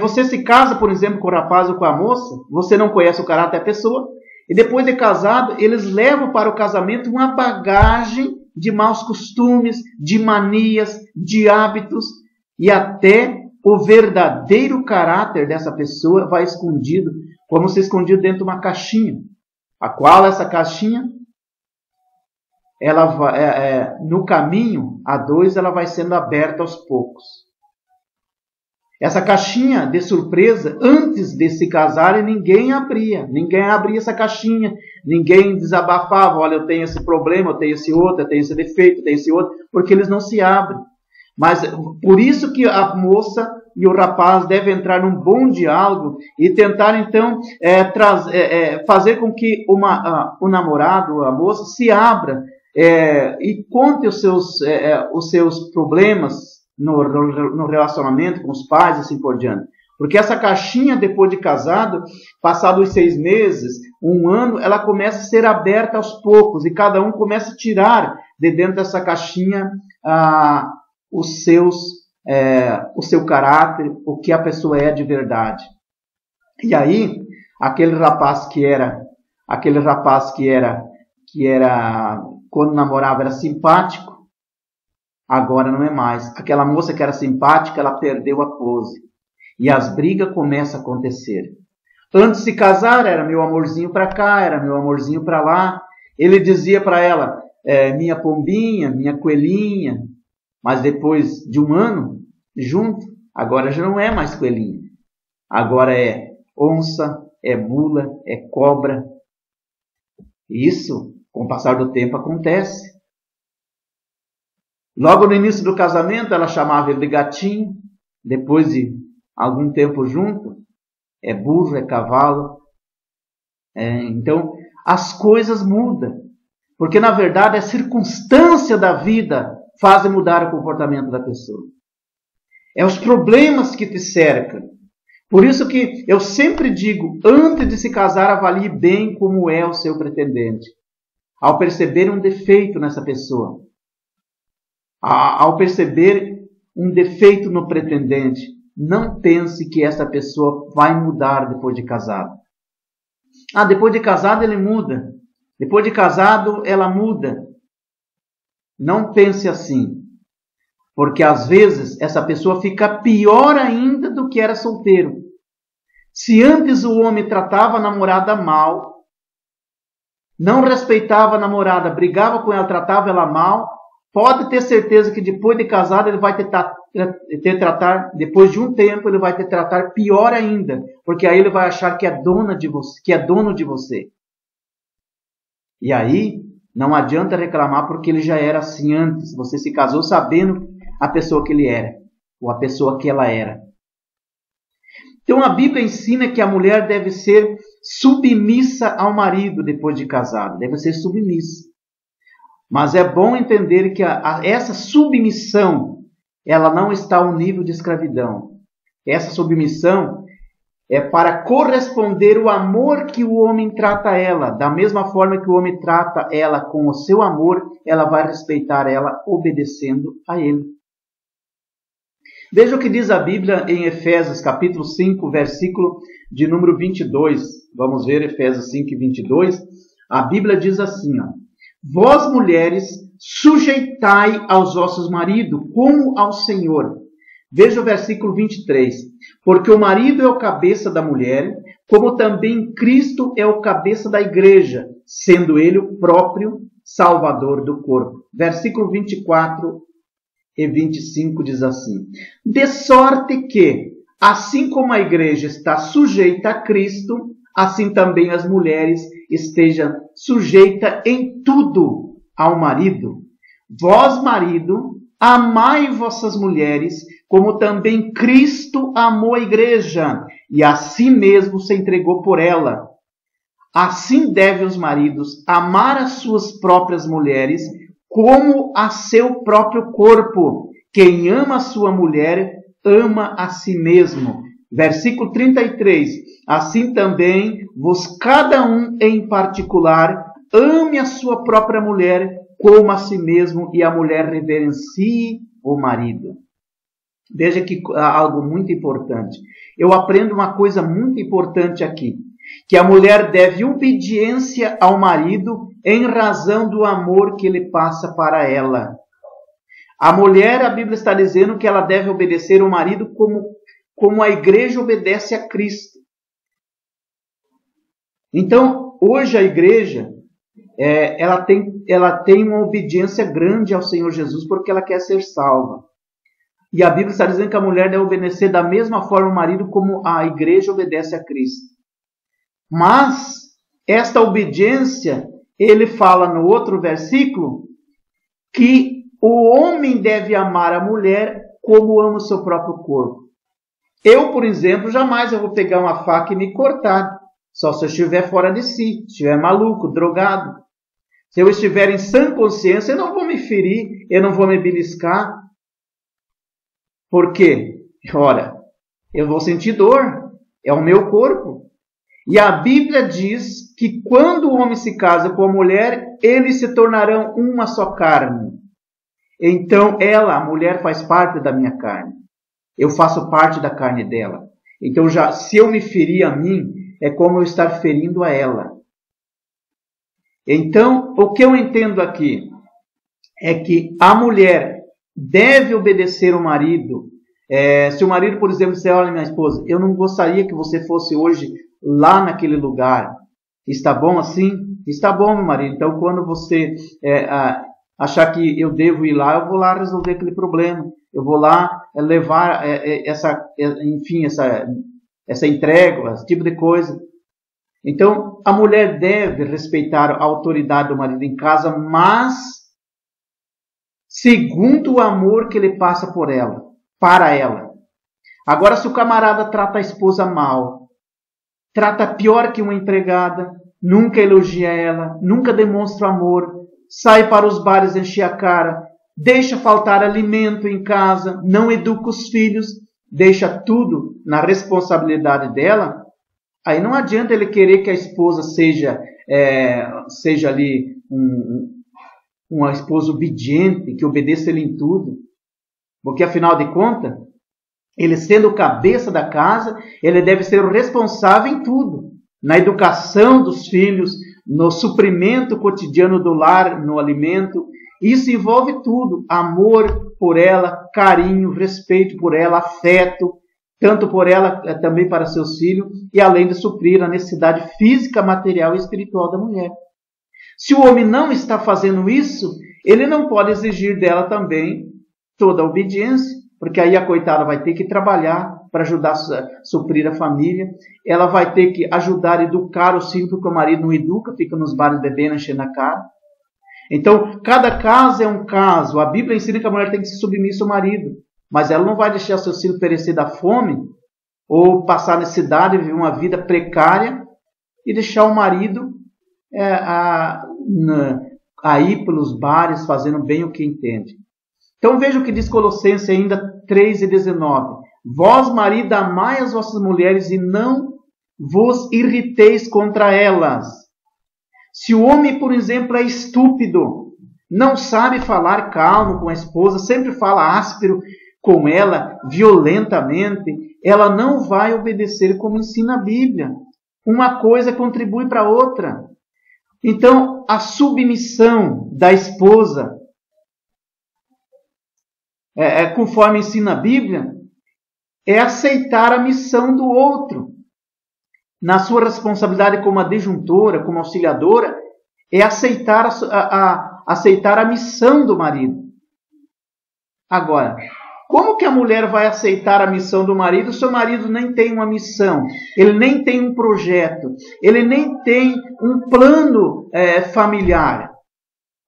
você se casa, por exemplo, com o rapaz ou com a moça, você não conhece o caráter da pessoa, e depois de casado, eles levam para o casamento uma bagagem de maus costumes, de manias, de hábitos, e até o verdadeiro caráter dessa pessoa vai escondido, como se escondido dentro de uma caixinha, a qual essa caixinha, ela vai, no caminho a dois, ela vai sendo aberta aos poucos. Essa caixinha de surpresa, antes de se casarem, ninguém abria essa caixinha, ninguém desabafava, olha, eu tenho esse problema, eu tenho esse outro, eu tenho esse defeito, eu tenho esse outro, porque eles não se abrem. Mas por isso que a moça e o rapaz devem entrar num bom diálogo e tentar, então, fazer com que o namorado, a moça, se abra e conte os seus problemas no relacionamento com os pais e assim por diante. Porque essa caixinha, depois de casado, passados 6 meses, 1 ano, ela começa a ser aberta aos poucos e cada um começa a tirar de dentro dessa caixinha o seu caráter, o que a pessoa é de verdade. E aí, aquele rapaz que era quando namorava era simpático, agora não é mais. Aquela moça que era simpática, ela perdeu a pose. E as brigas começam a acontecer. Antes de se casar, era meu amorzinho para cá, era meu amorzinho para lá. Ele dizia para ela, minha pombinha, minha coelhinha. Mas depois de 1 ano junto, agora já não é mais coelhinho. Agora é onça, é mula, é cobra. Isso, com o passar do tempo, acontece. Logo no início do casamento, ela chamava ele de gatinho. Depois de algum tempo junto, é burro, é cavalo. Então, as coisas mudam. Porque, na verdade, a circunstância da vida faz mudar o comportamento da pessoa. É os problemas que te cercam. Por isso que eu sempre digo, antes de se casar, avalie bem como é o seu pretendente. Ao perceber um defeito nessa pessoa, ao perceber um defeito no pretendente, não pense que essa pessoa vai mudar depois de casado. Depois de casado ele muda. Depois de casado ela muda. Não pense assim. Porque às vezes essa pessoa fica pior ainda do que era solteiro. Se antes o homem tratava a namorada mal, não respeitava a namorada, brigava com ela, tratava ela mal, pode ter certeza que depois de casado ele vai tratar, depois de um tempo ele vai te tratar pior ainda, porque aí ele vai achar que é dona de você, que é dono de você. E aí não adianta reclamar porque ele já era assim antes. Você se casou sabendo a pessoa que ele era, ou a pessoa que ela era. Então a Bíblia ensina que a mulher deve ser submissa ao marido depois de casada, deve ser submissa. Mas é bom entender que essa submissão, ela não está ao nível de escravidão. Essa submissão é para corresponder o amor que o homem trata ela. Da mesma forma que o homem trata ela com o seu amor, ela vai respeitar ela obedecendo a ele. Veja o que diz a Bíblia em Efésios, capítulo 5, versículo de número 22. Vamos ver Efésios 5, 22. A Bíblia diz assim, ó: vós, mulheres, sujeitai aos vossos maridos, como ao Senhor. Veja o versículo 23. Porque o marido é o cabeça da mulher, como também Cristo é o cabeça da igreja, sendo ele o próprio Salvador do corpo. Versículo 24 e 25 diz assim: de sorte que, assim como a igreja está sujeita a Cristo, assim também as mulheres estejam sujeitas em tudo ao marido. Vós, marido, amai vossas mulheres, como também Cristo amou a igreja, e a si mesmo se entregou por ela. Assim devem os maridos amar as suas próprias mulheres, como a seu próprio corpo. Quem ama a sua mulher, ama a si mesmo. Versículo 33. Assim também, vos cada um em particular, ame a sua própria mulher, como a si mesmo, e a mulher reverencie o marido. Veja que algo muito importante. Eu aprendo uma coisa muito importante aqui, que a mulher deve obediência ao marido em razão do amor que ele passa para ela. A mulher, a Bíblia está dizendo que ela deve obedecer ao marido como a igreja obedece a Cristo. Então, hoje a igreja, ela tem uma obediência grande ao Senhor Jesus porque ela quer ser salva. E a Bíblia está dizendo que a mulher deve obedecer da mesma forma ao marido como a igreja obedece a Cristo. Mas esta obediência, ele fala no outro versículo que o homem deve amar a mulher como ama o seu próprio corpo. Eu, por exemplo, jamais eu vou pegar uma faca e me cortar, só se eu estiver fora de si, se estiver maluco, drogado. Se eu estiver em sã consciência, eu não vou me ferir, eu não vou me beliscar. Por quê? Ora, eu vou sentir dor, é o meu corpo. E a Bíblia diz que quando o homem se casa com a mulher, eles se tornarão uma só carne. Então a mulher faz parte da minha carne. Eu faço parte da carne dela. Então se eu me ferir a mim, é como eu estar ferindo a ela. Então, o que eu entendo aqui é que a mulher deve obedecer o marido. Se o marido, por exemplo, disser: olha, minha esposa, eu não gostaria que você fosse hoje lá naquele lugar. Está bom assim? Está bom, meu marido. Então, quando você achar que eu devo ir lá, eu vou lá resolver aquele problema. Eu vou lá levar essa entrega, esse tipo de coisa. Então, a mulher deve respeitar a autoridade do marido em casa, mas segundo o amor que ele passa por ela, para ela. Agora, se o camarada trata a esposa mal, trata pior que uma empregada, nunca elogia ela, nunca demonstra amor, sai para os bares encher a cara, deixa faltar alimento em casa, não educa os filhos, deixa tudo na responsabilidade dela, aí não adianta ele querer que a esposa seja ali uma esposa obediente, que obedeça ele em tudo. Porque, afinal de contas, ele sendo o cabeça da casa, ele deve ser o responsável em tudo. Na educação dos filhos, no suprimento cotidiano do lar, no alimento. Isso envolve tudo. Amor por ela, carinho, respeito por ela, afeto, tanto por ela, também para seus filhos, e além de suprir a necessidade física, material e espiritual da mulher. Se o homem não está fazendo isso, ele não pode exigir dela também toda a obediência, porque aí a coitada vai ter que trabalhar para ajudar a suprir a família, ela vai ter que ajudar a educar os filhos, porque o marido não educa, fica nos bares bebendo, enchendo a cara. Então, cada caso é um caso. A Bíblia ensina que a mulher tem que se submissa ao marido, mas ela não vai deixar seus filhos perecer da fome, ou passar necessidade, viver uma vida precária, e deixar o marido aí pelos bares, fazendo bem o que entende. Então veja o que diz Colossenses ainda 3:19. Vós, marido, amai as vossas mulheres e não vos irriteis contra elas. Se o homem, por exemplo, é estúpido, não sabe falar calmo com a esposa, sempre fala áspero com ela, violentamente, ela não vai obedecer como ensina a Bíblia. Uma coisa contribui para a outra. Então, a submissão da esposa, conforme ensina a Bíblia, é aceitar a missão do outro. Na sua responsabilidade como adjuntora, como auxiliadora, é aceitar aceitar a missão do marido. Agora, como que a mulher vai aceitar a missão do marido se o marido nem tem uma missão, ele nem tem um projeto, ele nem tem um plano familiar?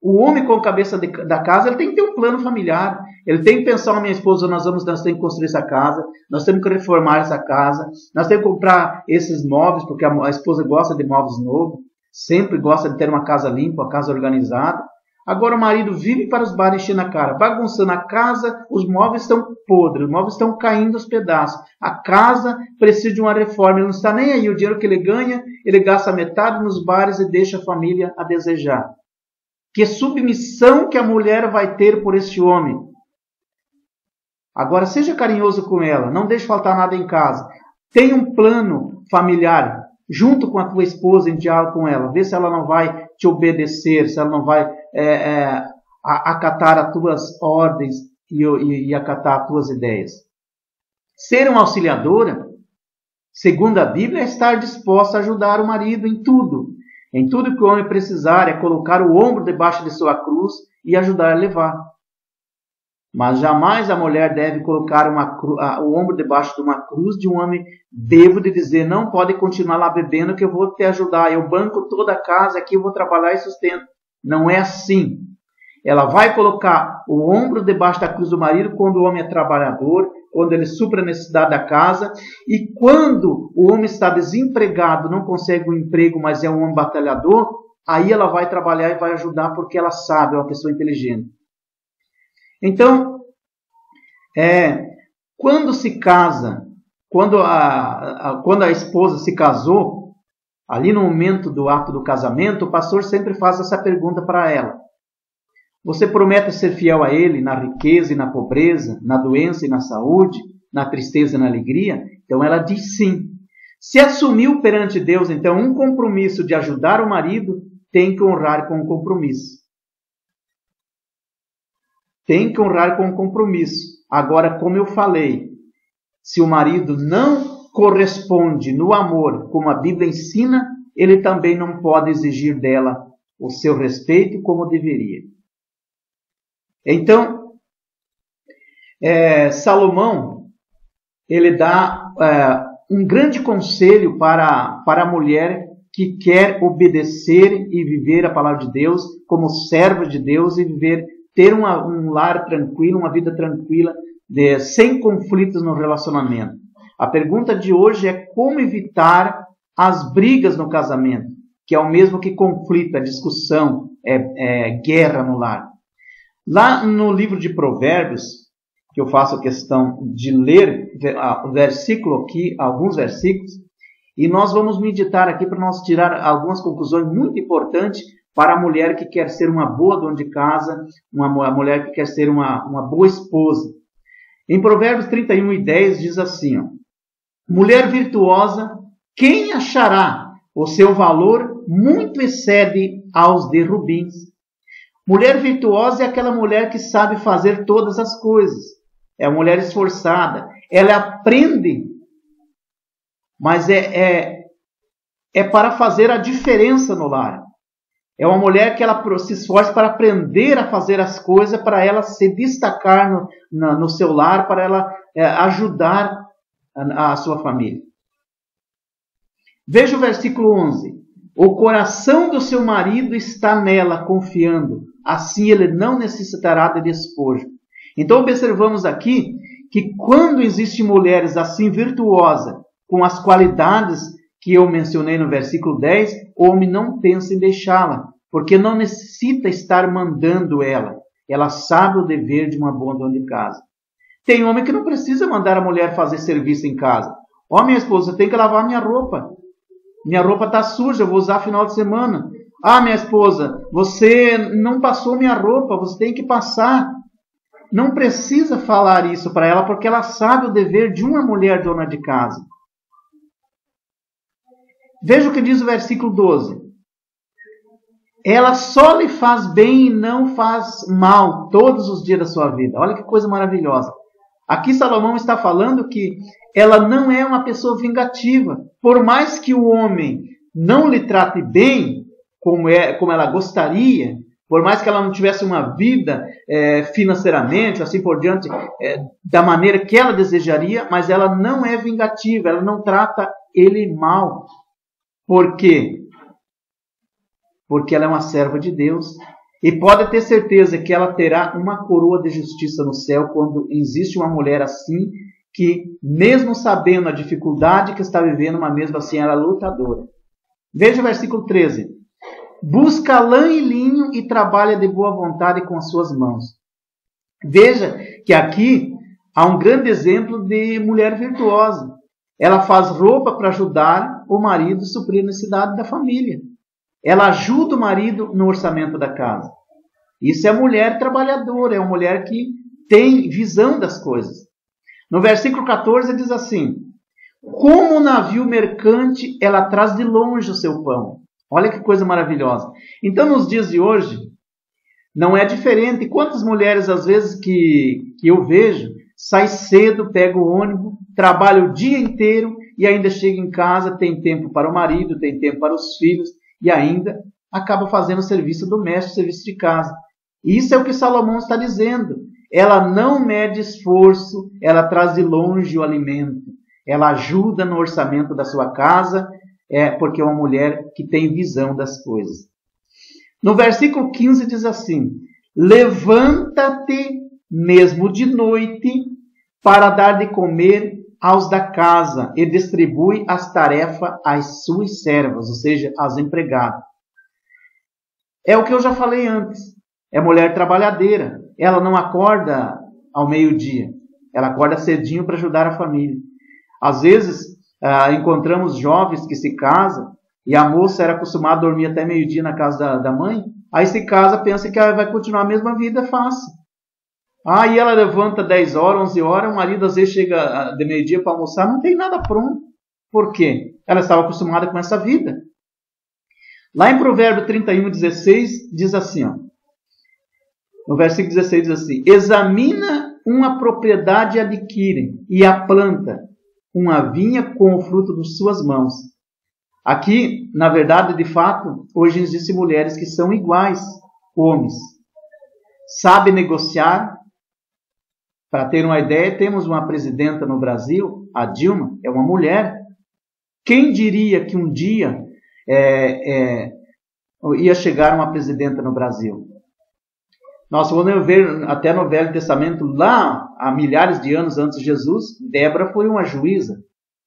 O homem com a cabeça da casa, ele tem que ter um plano familiar. Ele tem que pensar, minha esposa, nós temos que construir essa casa, nós temos que reformar essa casa, nós temos que comprar esses móveis, porque a esposa gosta de móveis novos, sempre gosta de ter uma casa limpa, uma casa organizada. Agora o marido vive para os bares enchendo a cara, bagunçando a casa, os móveis estão podres, os móveis estão caindo aos pedaços. A casa precisa de uma reforma, ele não está nem aí. O dinheiro que ele ganha, ele gasta metade nos bares e deixa a família a desejar. Que submissão que a mulher vai ter por este homem. Agora seja carinhoso com ela, não deixe faltar nada em casa. Tenha um plano familiar, junto com a tua esposa, em diálogo com ela. Vê se ela não vai te obedecer, se ela não vai acatar as tuas ordens e acatar as tuas ideias. Ser uma auxiliadora, segundo a Bíblia, é estar disposta a ajudar o marido em tudo. Em tudo que o homem precisar, é colocar o ombro debaixo de sua cruz e ajudar a levar. Mas jamais a mulher deve colocar o ombro debaixo de uma cruz de um homem bêbado e dizer, não pode continuar lá bebendo que eu vou te ajudar, eu banco toda a casa, aqui eu vou trabalhar e sustento. Não é assim. Ela vai colocar o ombro debaixo da cruz do marido quando o homem é trabalhador, quando ele supra a necessidade da casa, e quando o homem está desempregado, não consegue um emprego, mas é um homem batalhador, aí ela vai trabalhar e vai ajudar porque ela sabe, é uma pessoa inteligente. Então, quando se casa, quando a esposa se casou, ali no momento do ato do casamento, o pastor sempre faz essa pergunta para ela. Você promete ser fiel a ele na riqueza e na pobreza, na doença e na saúde, na tristeza e na alegria? Então ela diz sim. Se assumiu perante Deus, então, um compromisso de ajudar o marido, tem que honrar com um compromisso. Tem que honrar com um compromisso. Agora, como eu falei, se o marido não corresponde no amor como a Bíblia ensina, ele também não pode exigir dela o seu respeito como deveria. Então, Salomão, ele dá um grande conselho para a mulher que quer obedecer e viver a palavra de Deus como serva de Deus e ter um lar tranquilo, uma vida tranquila, sem conflitos no relacionamento. A pergunta de hoje é como evitar as brigas no casamento, que é o mesmo que conflito, discussão, guerra no lar. Lá no livro de Provérbios, que eu faço questão de ler o versículo aqui, alguns versículos, e nós vamos meditar aqui para nós tirar algumas conclusões muito importantes para a mulher que quer ser uma boa dona de casa, uma mulher que quer ser uma boa esposa. Em Provérbios 31:10 diz assim, mulher virtuosa, quem achará? O seu valor muito excede aos de rubins. Mulher virtuosa é aquela mulher que sabe fazer todas as coisas. É uma mulher esforçada. Ela aprende, mas é para fazer a diferença no lar. É uma mulher que ela se esforça para aprender a fazer as coisas, para ela se destacar no seu lar, para ela ajudar a sua família. Veja o versículo 11. O coração do seu marido está nela, confiando. Assim ele não necessitará de despojo. Então observamos aqui que quando existem mulheres assim virtuosas, com as qualidades que eu mencionei no versículo 10, o homem não pensa em deixá-la, porque não necessita estar mandando ela. Ela sabe o dever de uma boa dona de casa. Tem homem que não precisa mandar a mulher fazer serviço em casa. Ó, minha esposa, tem que lavar minha roupa. Minha roupa está suja, eu vou usar final de semana. Ah, minha esposa, você não passou minha roupa, você tem que passar. Não precisa falar isso para ela, porque ela sabe o dever de uma mulher dona de casa. Veja o que diz o versículo 12. Ela só lhe faz bem e não faz mal todos os dias da sua vida. Olha que coisa maravilhosa. Aqui Salomão está falando que ela não é uma pessoa vingativa. Por mais que o homem não lhe trate bem, como ela gostaria, por mais que ela não tivesse uma vida financeiramente, assim por diante, da maneira que ela desejaria, mas ela não é vingativa, ela não trata ele mal. Por quê? Porque ela é uma serva de Deus. E pode ter certeza que ela terá uma coroa de justiça no céu quando existe uma mulher assim, que mesmo sabendo a dificuldade que está vivendo, mas mesmo assim ela é lutadora. Veja o versículo 13. Busca lã e linho e trabalha de boa vontade com as suas mãos. Veja que aqui há um grande exemplo de mulher virtuosa. Ela faz roupa para ajudar o marido a suprir a necessidade da família. Ela ajuda o marido no orçamento da casa. Isso é mulher trabalhadora, é uma mulher que tem visão das coisas. No versículo 14 diz assim: como um navio mercante, ela traz de longe o seu pão. Olha que coisa maravilhosa. Então, nos dias de hoje, não é diferente. Quantas mulheres, às vezes, que eu vejo, sai cedo, pega o ônibus, trabalha o dia inteiro e ainda chega em casa, tem tempo para o marido, tem tempo para os filhos e ainda acaba fazendo serviço doméstico, serviço de casa. Isso é o que Salomão está dizendo. Ela não mede esforço, ela traz de longe o alimento. Ela ajuda no orçamento da sua casa, porque é uma mulher que tem visão das coisas. No versículo 15 diz assim: levanta-te mesmo de noite para dar de comer aos da casa e distribui as tarefas às suas servas, ou seja, às empregadas. É o que eu já falei antes. É mulher trabalhadeira. Ela não acorda ao meio-dia. Ela acorda cedinho para ajudar a família. Às vezes, encontramos jovens que se casam e a moça era acostumada a dormir até meio-dia na casa da mãe. Aí se casa, pensa que ela vai continuar a mesma vida fácil. Aí ela levanta 10 horas, 11 horas, o marido às vezes chega de meio-dia para almoçar, não tem nada pronto. Por quê? Ela estava acostumada com essa vida. Lá em Provérbio 31:16 diz assim, ó, no versículo 16 diz assim: examina uma propriedade e adquire, e a planta, uma vinha com o fruto de suas mãos. Aqui, na verdade, de fato, hoje existem mulheres que são iguais homens. Sabe negociar. Para ter uma ideia, temos uma presidenta no Brasil, a Dilma, é uma mulher. Quem diria que um dia ia chegar uma presidenta no Brasil? Nós podemos ver até no Velho Testamento, lá há milhares de anos antes de Jesus, Débora foi uma juíza.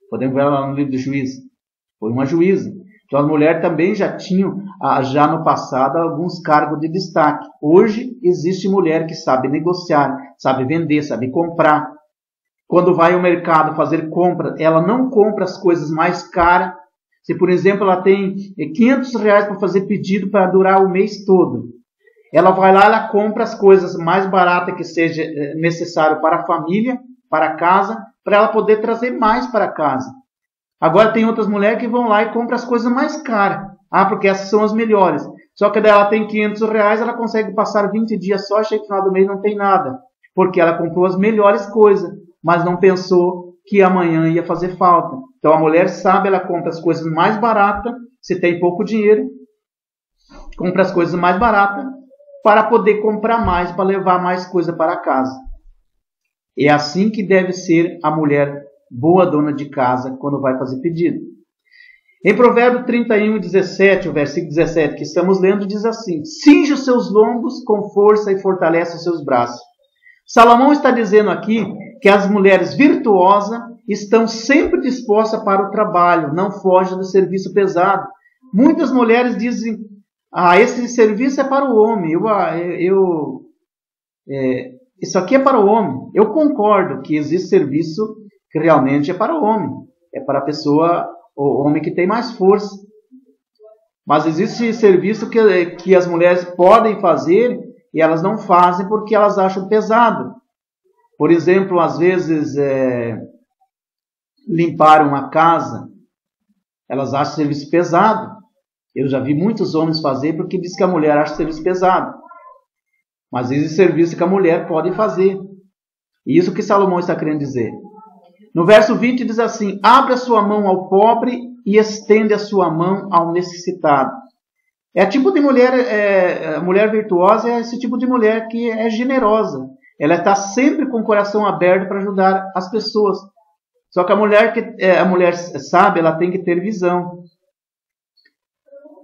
Podemos ver lá no livro do Juízes. Foi uma juíza. Então as mulheres também já tinham, já no passado, alguns cargos de destaque. Hoje existe mulher que sabe negociar, sabe vender, sabe comprar. Quando vai ao mercado fazer compra, ela não compra as coisas mais caras. Se, por exemplo, ela tem R$500 para fazer pedido para durar o mês todo, ela vai lá, ela compra as coisas mais baratas que seja necessário para a família, para a casa, para ela poder trazer mais para casa. Agora tem outras mulheres que vão lá e compram as coisas mais caras. Porque essas são as melhores. Só que daí ela tem R$500, ela consegue passar 20 dias só, chega no final do mês não tem nada. Porque ela comprou as melhores coisas, mas não pensou que amanhã ia fazer falta. Então a mulher sabe, ela compra as coisas mais baratas, se tem pouco dinheiro, compra as coisas mais baratas para poder comprar mais, para levar mais coisa para casa. É assim que deve ser a mulher boa dona de casa quando vai fazer pedido. Em Provérbio 31, 17, o versículo 17 que estamos lendo, diz assim: cinge os seus lombos com força e fortalece os seus braços. Salomão está dizendo aqui que as mulheres virtuosas estão sempre dispostas para o trabalho, não fogem do serviço pesado. Muitas mulheres dizem: esse serviço é para o homem, isso aqui é para o homem. Eu concordo que existe serviço que realmente é para o homem, é para a pessoa, o homem que tem mais força. Mas existe serviço que as mulheres podem fazer e elas não fazem porque elas acham pesado. Por exemplo, às vezes, limpar uma casa, elas acham serviço pesado. Eu já vi muitos homens fazer porque diz que a mulher acha serviço pesado. Mas existe serviço que a mulher pode fazer. E isso que Salomão está querendo dizer. No verso 20 diz assim: abre a sua mão ao pobre e estende a sua mão ao necessitado. É tipo de mulher, a mulher virtuosa é esse tipo de mulher que é generosa. Ela está sempre com o coração aberto para ajudar as pessoas. Só que a mulher sabe, ela tem que ter visão.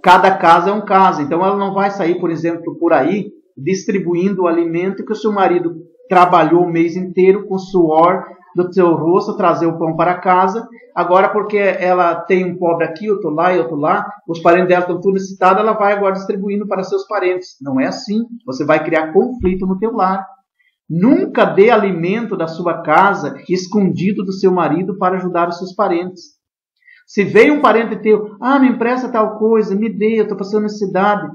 Cada caso é um caso. Então ela não vai sair, por exemplo, por aí distribuindo o alimento que o seu marido trabalhou o mês inteiro com suor do seu rosto, trazer o pão para casa. Agora, porque ela tem um pobre aqui, outro lá e outro lá, os parentes dela estão tudo necessitados, ela vai agora distribuindo para seus parentes. Não é assim. Você vai criar conflito no teu lar. Nunca dê alimento da sua casa escondido do seu marido para ajudar os seus parentes. Se veio um parente teu, me empresta tal coisa, me dê, eu estou passando necessidade.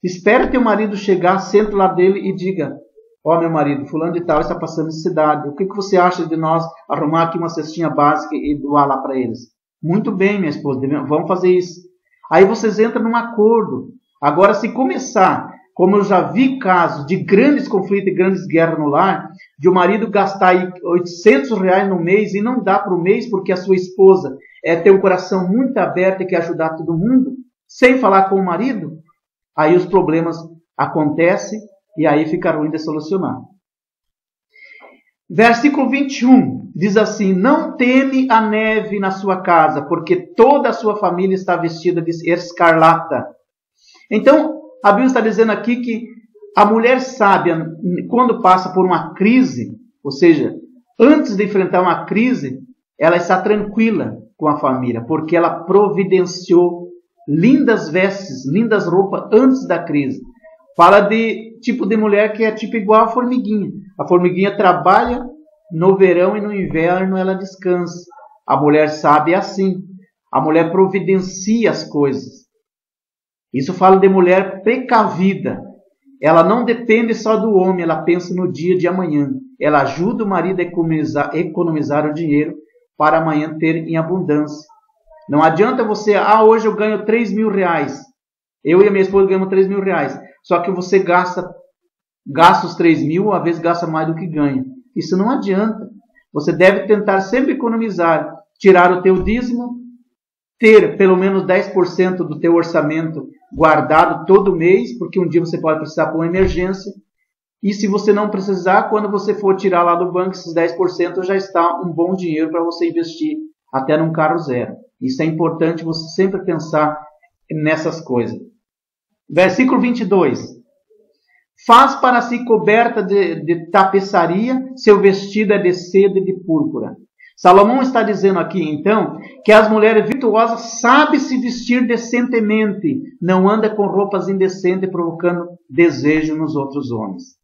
Espere teu marido chegar, senta lá dele e diga: meu marido, fulano de tal está passando necessidade. O que você acha de nós arrumar aqui uma cestinha básica e doar lá para eles? Muito bem, minha esposa, vamos fazer isso. Aí vocês entram num acordo. Agora, se começar, como eu já vi casos de grandes conflitos e grandes guerras no lar, de o marido gastar aí R$800 no mês e não dá para o mês porque a sua esposa tem um coração muito aberto e quer ajudar todo mundo, sem falar com o marido, aí os problemas acontecem e aí fica ruim de solucionar. Versículo 21 diz assim: não teme a neve na sua casa, porque toda a sua família está vestida de escarlata. Então, a Bíblia está dizendo aqui que a mulher sábia, quando passa por uma crise, ou seja, antes de enfrentar uma crise, ela está tranquila com a família, porque ela providenciou lindas vestes, lindas roupas antes da crise. Fala de tipo de mulher que é tipo igual a formiguinha. A formiguinha trabalha no verão e no inverno ela descansa. A mulher sábia é assim. A mulher providencia as coisas. Isso fala de mulher precavida. Ela não depende só do homem, ela pensa no dia de amanhã. Ela ajuda o marido a economizar o dinheiro para amanhã ter em abundância. Não adianta você, hoje eu ganho R$3.000. Eu e a minha esposa ganhamos R$3.000. Só que você gasta os 3.000, às vezes gasta mais do que ganha. Isso não adianta. Você deve tentar sempre economizar, tirar o teu dízimo, ter pelo menos 10% do teu orçamento guardado todo mês, porque um dia você pode precisar para uma emergência. E se você não precisar, quando você for tirar lá do banco esses 10%, já está um bom dinheiro para você investir até num carro zero. Isso é importante você sempre pensar nessas coisas. Versículo 22. Faz para si coberta de tapeçaria, seu vestido é de seda e de púrpura. Salomão está dizendo aqui, então, que as mulheres virtuosas sabem se vestir decentemente, não anda com roupas indecentes provocando desejo nos outros homens.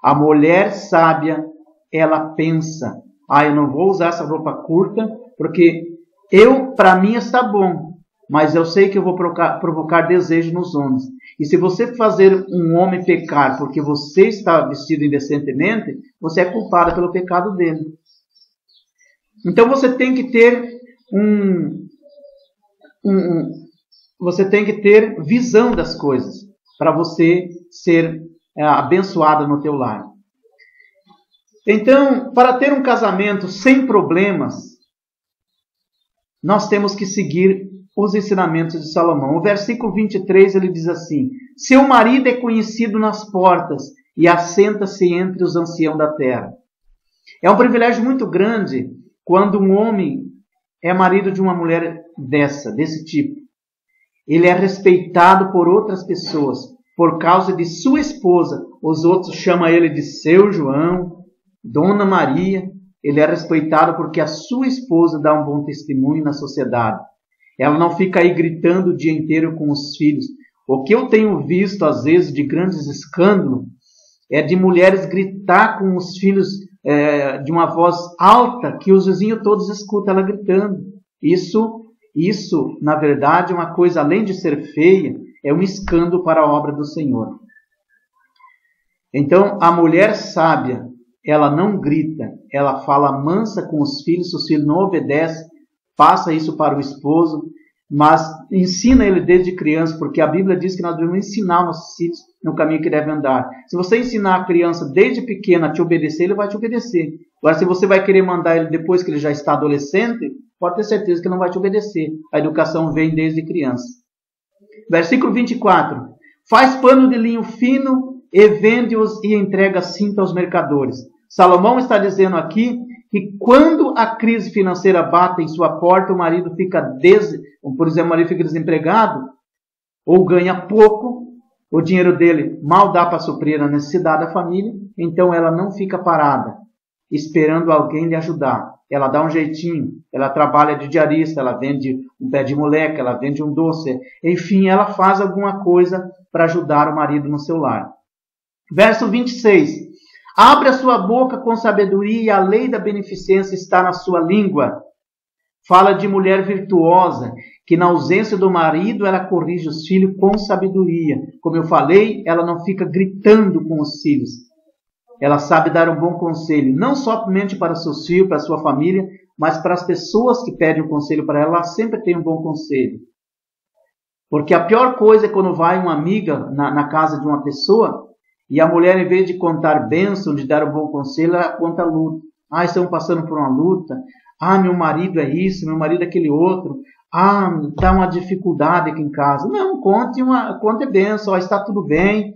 A mulher sábia, ela pensa, eu não vou usar essa roupa curta, porque para mim está bom, mas eu sei que eu vou provocar desejo nos homens. E se você fazer um homem pecar porque você está vestido indecentemente, você é culpada pelo pecado dele. Então você tem que ter você tem que ter visão das coisas para você ser abençoada no teu lar. Então, para ter um casamento sem problemas, nós temos que seguir os ensinamentos de Salomão. O versículo 23 ele diz assim: seu marido é conhecido nas portas e assenta-se entre os anciãos da terra. É um privilégio muito grande quando um homem é marido de uma mulher desse tipo. Ele é respeitado por outras pessoas. Por causa de sua esposa, os outros chamam ele de seu João, Dona Maria. Ele é respeitado porque a sua esposa dá um bom testemunho na sociedade. Ela não fica aí gritando o dia inteiro com os filhos. O que eu tenho visto, às vezes, de grandes escândalos, é de mulheres gritar com os filhos de uma voz alta, que os vizinhos todos escutam ela gritando. Isso, na verdade, é uma coisa, além de ser feia, é um escândalo para a obra do Senhor. Então, a mulher sábia, ela não grita, ela fala mansa com os filhos, se os filhos não obedecem, passa isso para o esposo, mas ensina ele desde criança, porque a Bíblia diz que nós devemos ensinar nossos filhos no caminho que devem andar. Se você ensinar a criança desde pequena a te obedecer, ele vai te obedecer. Agora, se você vai querer mandar ele depois que ele já está adolescente, pode ter certeza que não vai te obedecer. A educação vem desde criança. Versículo 24. Faz pano de linho fino e vende-os e entrega cinta aos mercadores. Salomão está dizendo aqui que quando a crise financeira bate em sua porta, o marido fica desempregado ou ganha pouco, o dinheiro dele mal dá para suprir a necessidade da família, então ela não fica parada, esperando alguém lhe ajudar. Ela dá um jeitinho, ela trabalha de diarista, ela vende um pé de moleque, ela vende um doce, enfim, ela faz alguma coisa para ajudar o marido no seu lar. Verso 26. Abre a sua boca com sabedoria e a lei da beneficência está na sua língua. Fala de mulher virtuosa, que na ausência do marido ela corrige os filhos com sabedoria. Como eu falei, ela não fica gritando com os filhos. Ela sabe dar um bom conselho, não somente para seus filhos, para sua família, mas para as pessoas que pedem um conselho para ela, ela sempre tem um bom conselho. Porque a pior coisa é quando vai uma amiga na casa de uma pessoa e a mulher, em vez de contar bênção, de dar um bom conselho, ela conta luta. Ah, estamos passando por uma luta. Ah, meu marido é isso, meu marido é aquele outro. Ah, está uma dificuldade aqui em casa. Não, conte bênção, está tudo bem.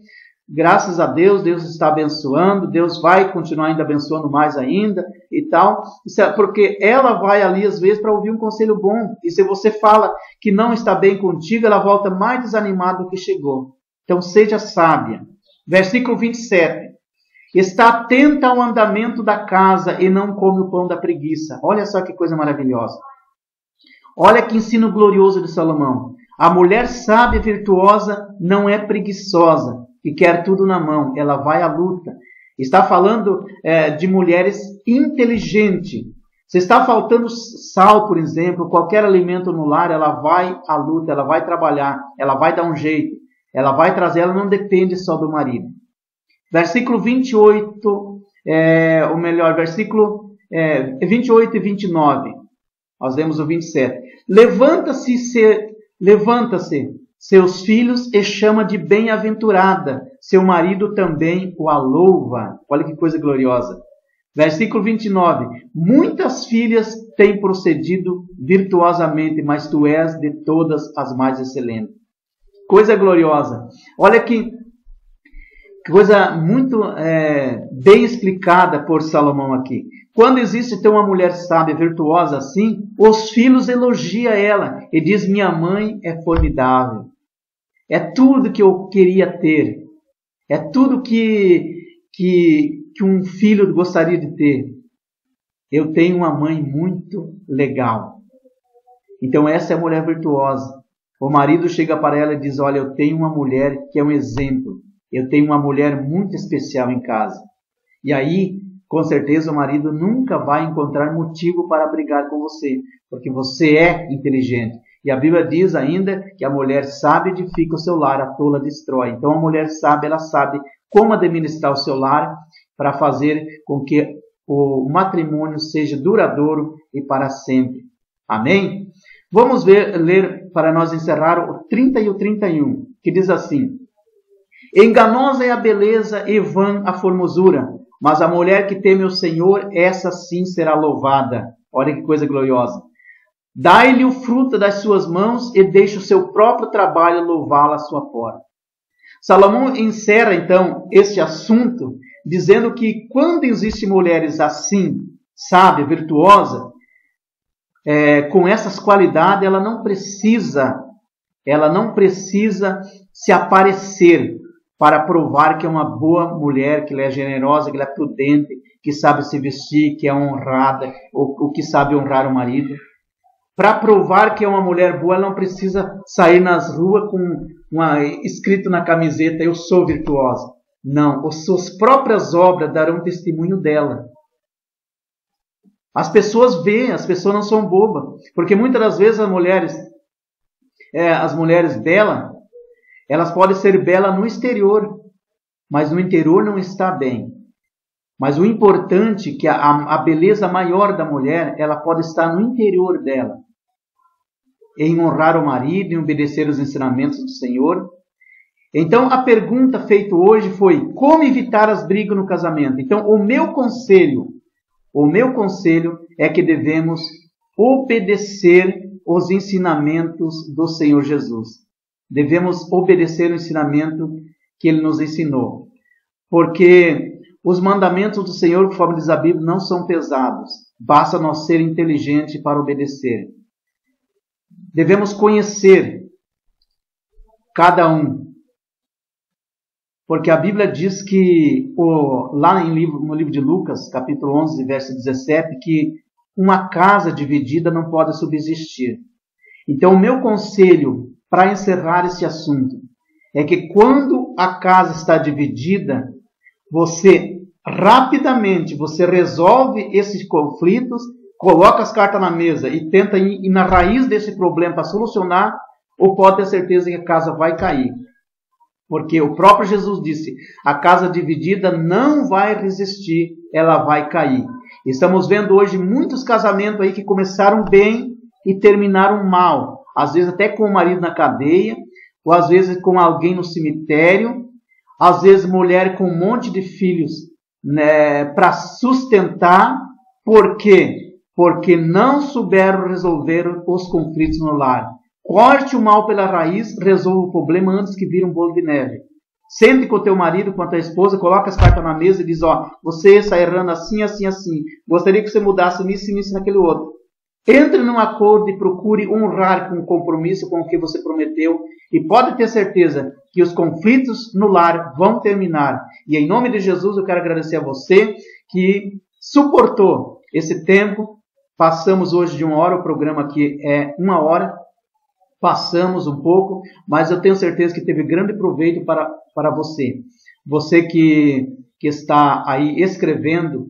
Graças a Deus, Deus está abençoando, Deus vai continuar ainda abençoando mais ainda e tal. Isso é porque ela vai ali às vezes para ouvir um conselho bom. E se você fala que não está bem contigo, ela volta mais desanimada do que chegou. Então seja sábia. Versículo 27. Está atenta ao andamento da casa e não come o pão da preguiça. Olha só que coisa maravilhosa. Olha que ensino glorioso de Salomão. A mulher sábia e virtuosa não é preguiçosa e quer tudo na mão. Ela vai à luta. Está falando de mulheres inteligentes. Se está faltando sal, por exemplo, qualquer alimento no lar, ela vai à luta, ela vai trabalhar, ela vai dar um jeito. Ela vai trazer, ela não depende só do marido. Versículo 28, versículo 28 e 29. Nós vemos o 27. Levanta-se, seus filhos, e chama de bem-aventurada. Seu marido também o louva. Olha que coisa gloriosa. Versículo 29. Muitas filhas têm procedido virtuosamente, mas tu és de todas as mais excelentes. Coisa gloriosa. Olha que coisa muito bem explicada por Salomão aqui. Quando existe então uma mulher sábia, virtuosa assim, os filhos elogiam ela e diz: minha mãe é formidável. É tudo que eu queria ter. É tudo que um filho gostaria de ter. Eu tenho uma mãe muito legal. Então essa é a mulher virtuosa. O marido chega para ela e diz: olha, eu tenho uma mulher que é um exemplo. Eu tenho uma mulher muito especial em casa. E aí, com certeza, o marido nunca vai encontrar motivo para brigar com você, porque você é inteligente. E a Bíblia diz ainda que a mulher sábia edifica o seu lar, a tola destrói. Então a mulher sábia, ela sabe como administrar o seu lar para fazer com que o matrimônio seja duradouro e para sempre. Amém? Vamos ler para nós encerrar o 30 e o 31, que diz assim: enganosa é a beleza e vã a formosura, mas a mulher que teme o Senhor, essa sim será louvada. Olha que coisa gloriosa. Dai-lhe o fruto das suas mãos e deixe o seu próprio trabalho louvá-la à sua porta. Salomão encerra, então, este assunto dizendo que quando existem mulheres assim, sábia, virtuosa, com essas qualidades, ela não precisa se aparecer para provar que é uma boa mulher, que ela é generosa, que ela é prudente, que sabe se vestir, que é honrada, ou que sabe honrar o marido. Para provar que é uma mulher boa, ela não precisa sair nas ruas com escrito na camiseta, eu sou virtuosa. Não, as suas próprias obras darão testemunho dela. As pessoas veem, as pessoas não são bobas, porque muitas das vezes as mulheres belas, elas podem ser belas no exterior, mas no interior não está bem. Mas o importante é que a beleza maior da mulher, ela pode estar no interior dela, em honrar o marido, em obedecer os ensinamentos do Senhor. Então, a pergunta feita hoje foi: como evitar as brigas no casamento? Então, o meu conselho é que devemos obedecer os ensinamentos do Senhor Jesus. Devemos obedecer o ensinamento que Ele nos ensinou. Porque os mandamentos do Senhor, conforme diz a Bíblia, não são pesados. Basta nós ser inteligentes para obedecer. Devemos conhecer cada um. Porque a Bíblia diz que, lá no livro de Lucas, capítulo 11, verso 17, que uma casa dividida não pode subsistir. Então, o meu conselho para encerrar esse assunto é que quando a casa está dividida, você rapidamente resolve esses conflitos, coloca as cartas na mesa e tenta ir na raiz desse problema para solucionar, ou pode ter certeza que a casa vai cair. Porque o próprio Jesus disse, a casa dividida não vai resistir, ela vai cair. Estamos vendo hoje muitos casamentos aí que começaram bem e terminaram mal. Às vezes até com o marido na cadeia, ou às vezes com alguém no cemitério, às vezes mulher com um monte de filhos, né, para sustentar. Por quê? Porque não souberam resolver os conflitos no lar. Corte o mal pela raiz, resolva o problema antes que vire um bolo de neve. Sente com o teu marido, com a tua esposa, coloca as cartas na mesa e diz, você está errando assim, assim, assim. Gostaria que você mudasse nisso, nisso, naquele outro. Entre num acordo e procure honrar com o compromisso com o que você prometeu. E pode ter certeza que os conflitos no lar vão terminar. E em nome de Jesus eu quero agradecer a você que suportou esse tempo. Passamos hoje de 1 hora, o programa aqui é 1 hora. Passamos um pouco, mas eu tenho certeza que teve grande proveito para você. Você que está aí escrevendo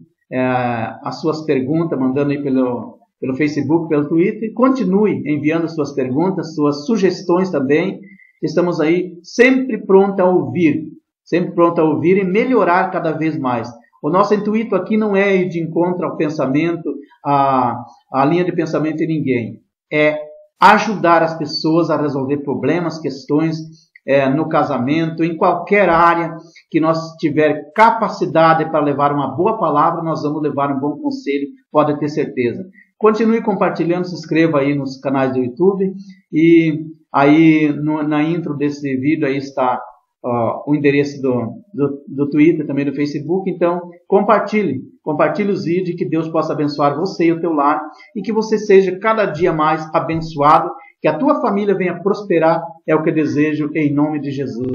as suas perguntas, mandando aí pelo Facebook, pelo Twitter, continue enviando suas perguntas, suas sugestões também. Estamos aí sempre prontos a ouvir e melhorar cada vez mais. O nosso intuito aqui não é ir de encontro ao pensamento, a linha de pensamento de ninguém. É ajudar as pessoas a resolver problemas, questões no casamento, em qualquer área que nós tiver capacidade para levar uma boa palavra, nós vamos levar um bom conselho, pode ter certeza. Continue compartilhando, se inscreva aí nos canais do YouTube e aí na intro desse vídeo aí está o endereço do Twitter, também do Facebook. Então compartilhe os vídeos, que Deus possa abençoar você e o teu lar e que você seja cada dia mais abençoado, que a tua família venha prosperar, é o que eu desejo em nome de Jesus.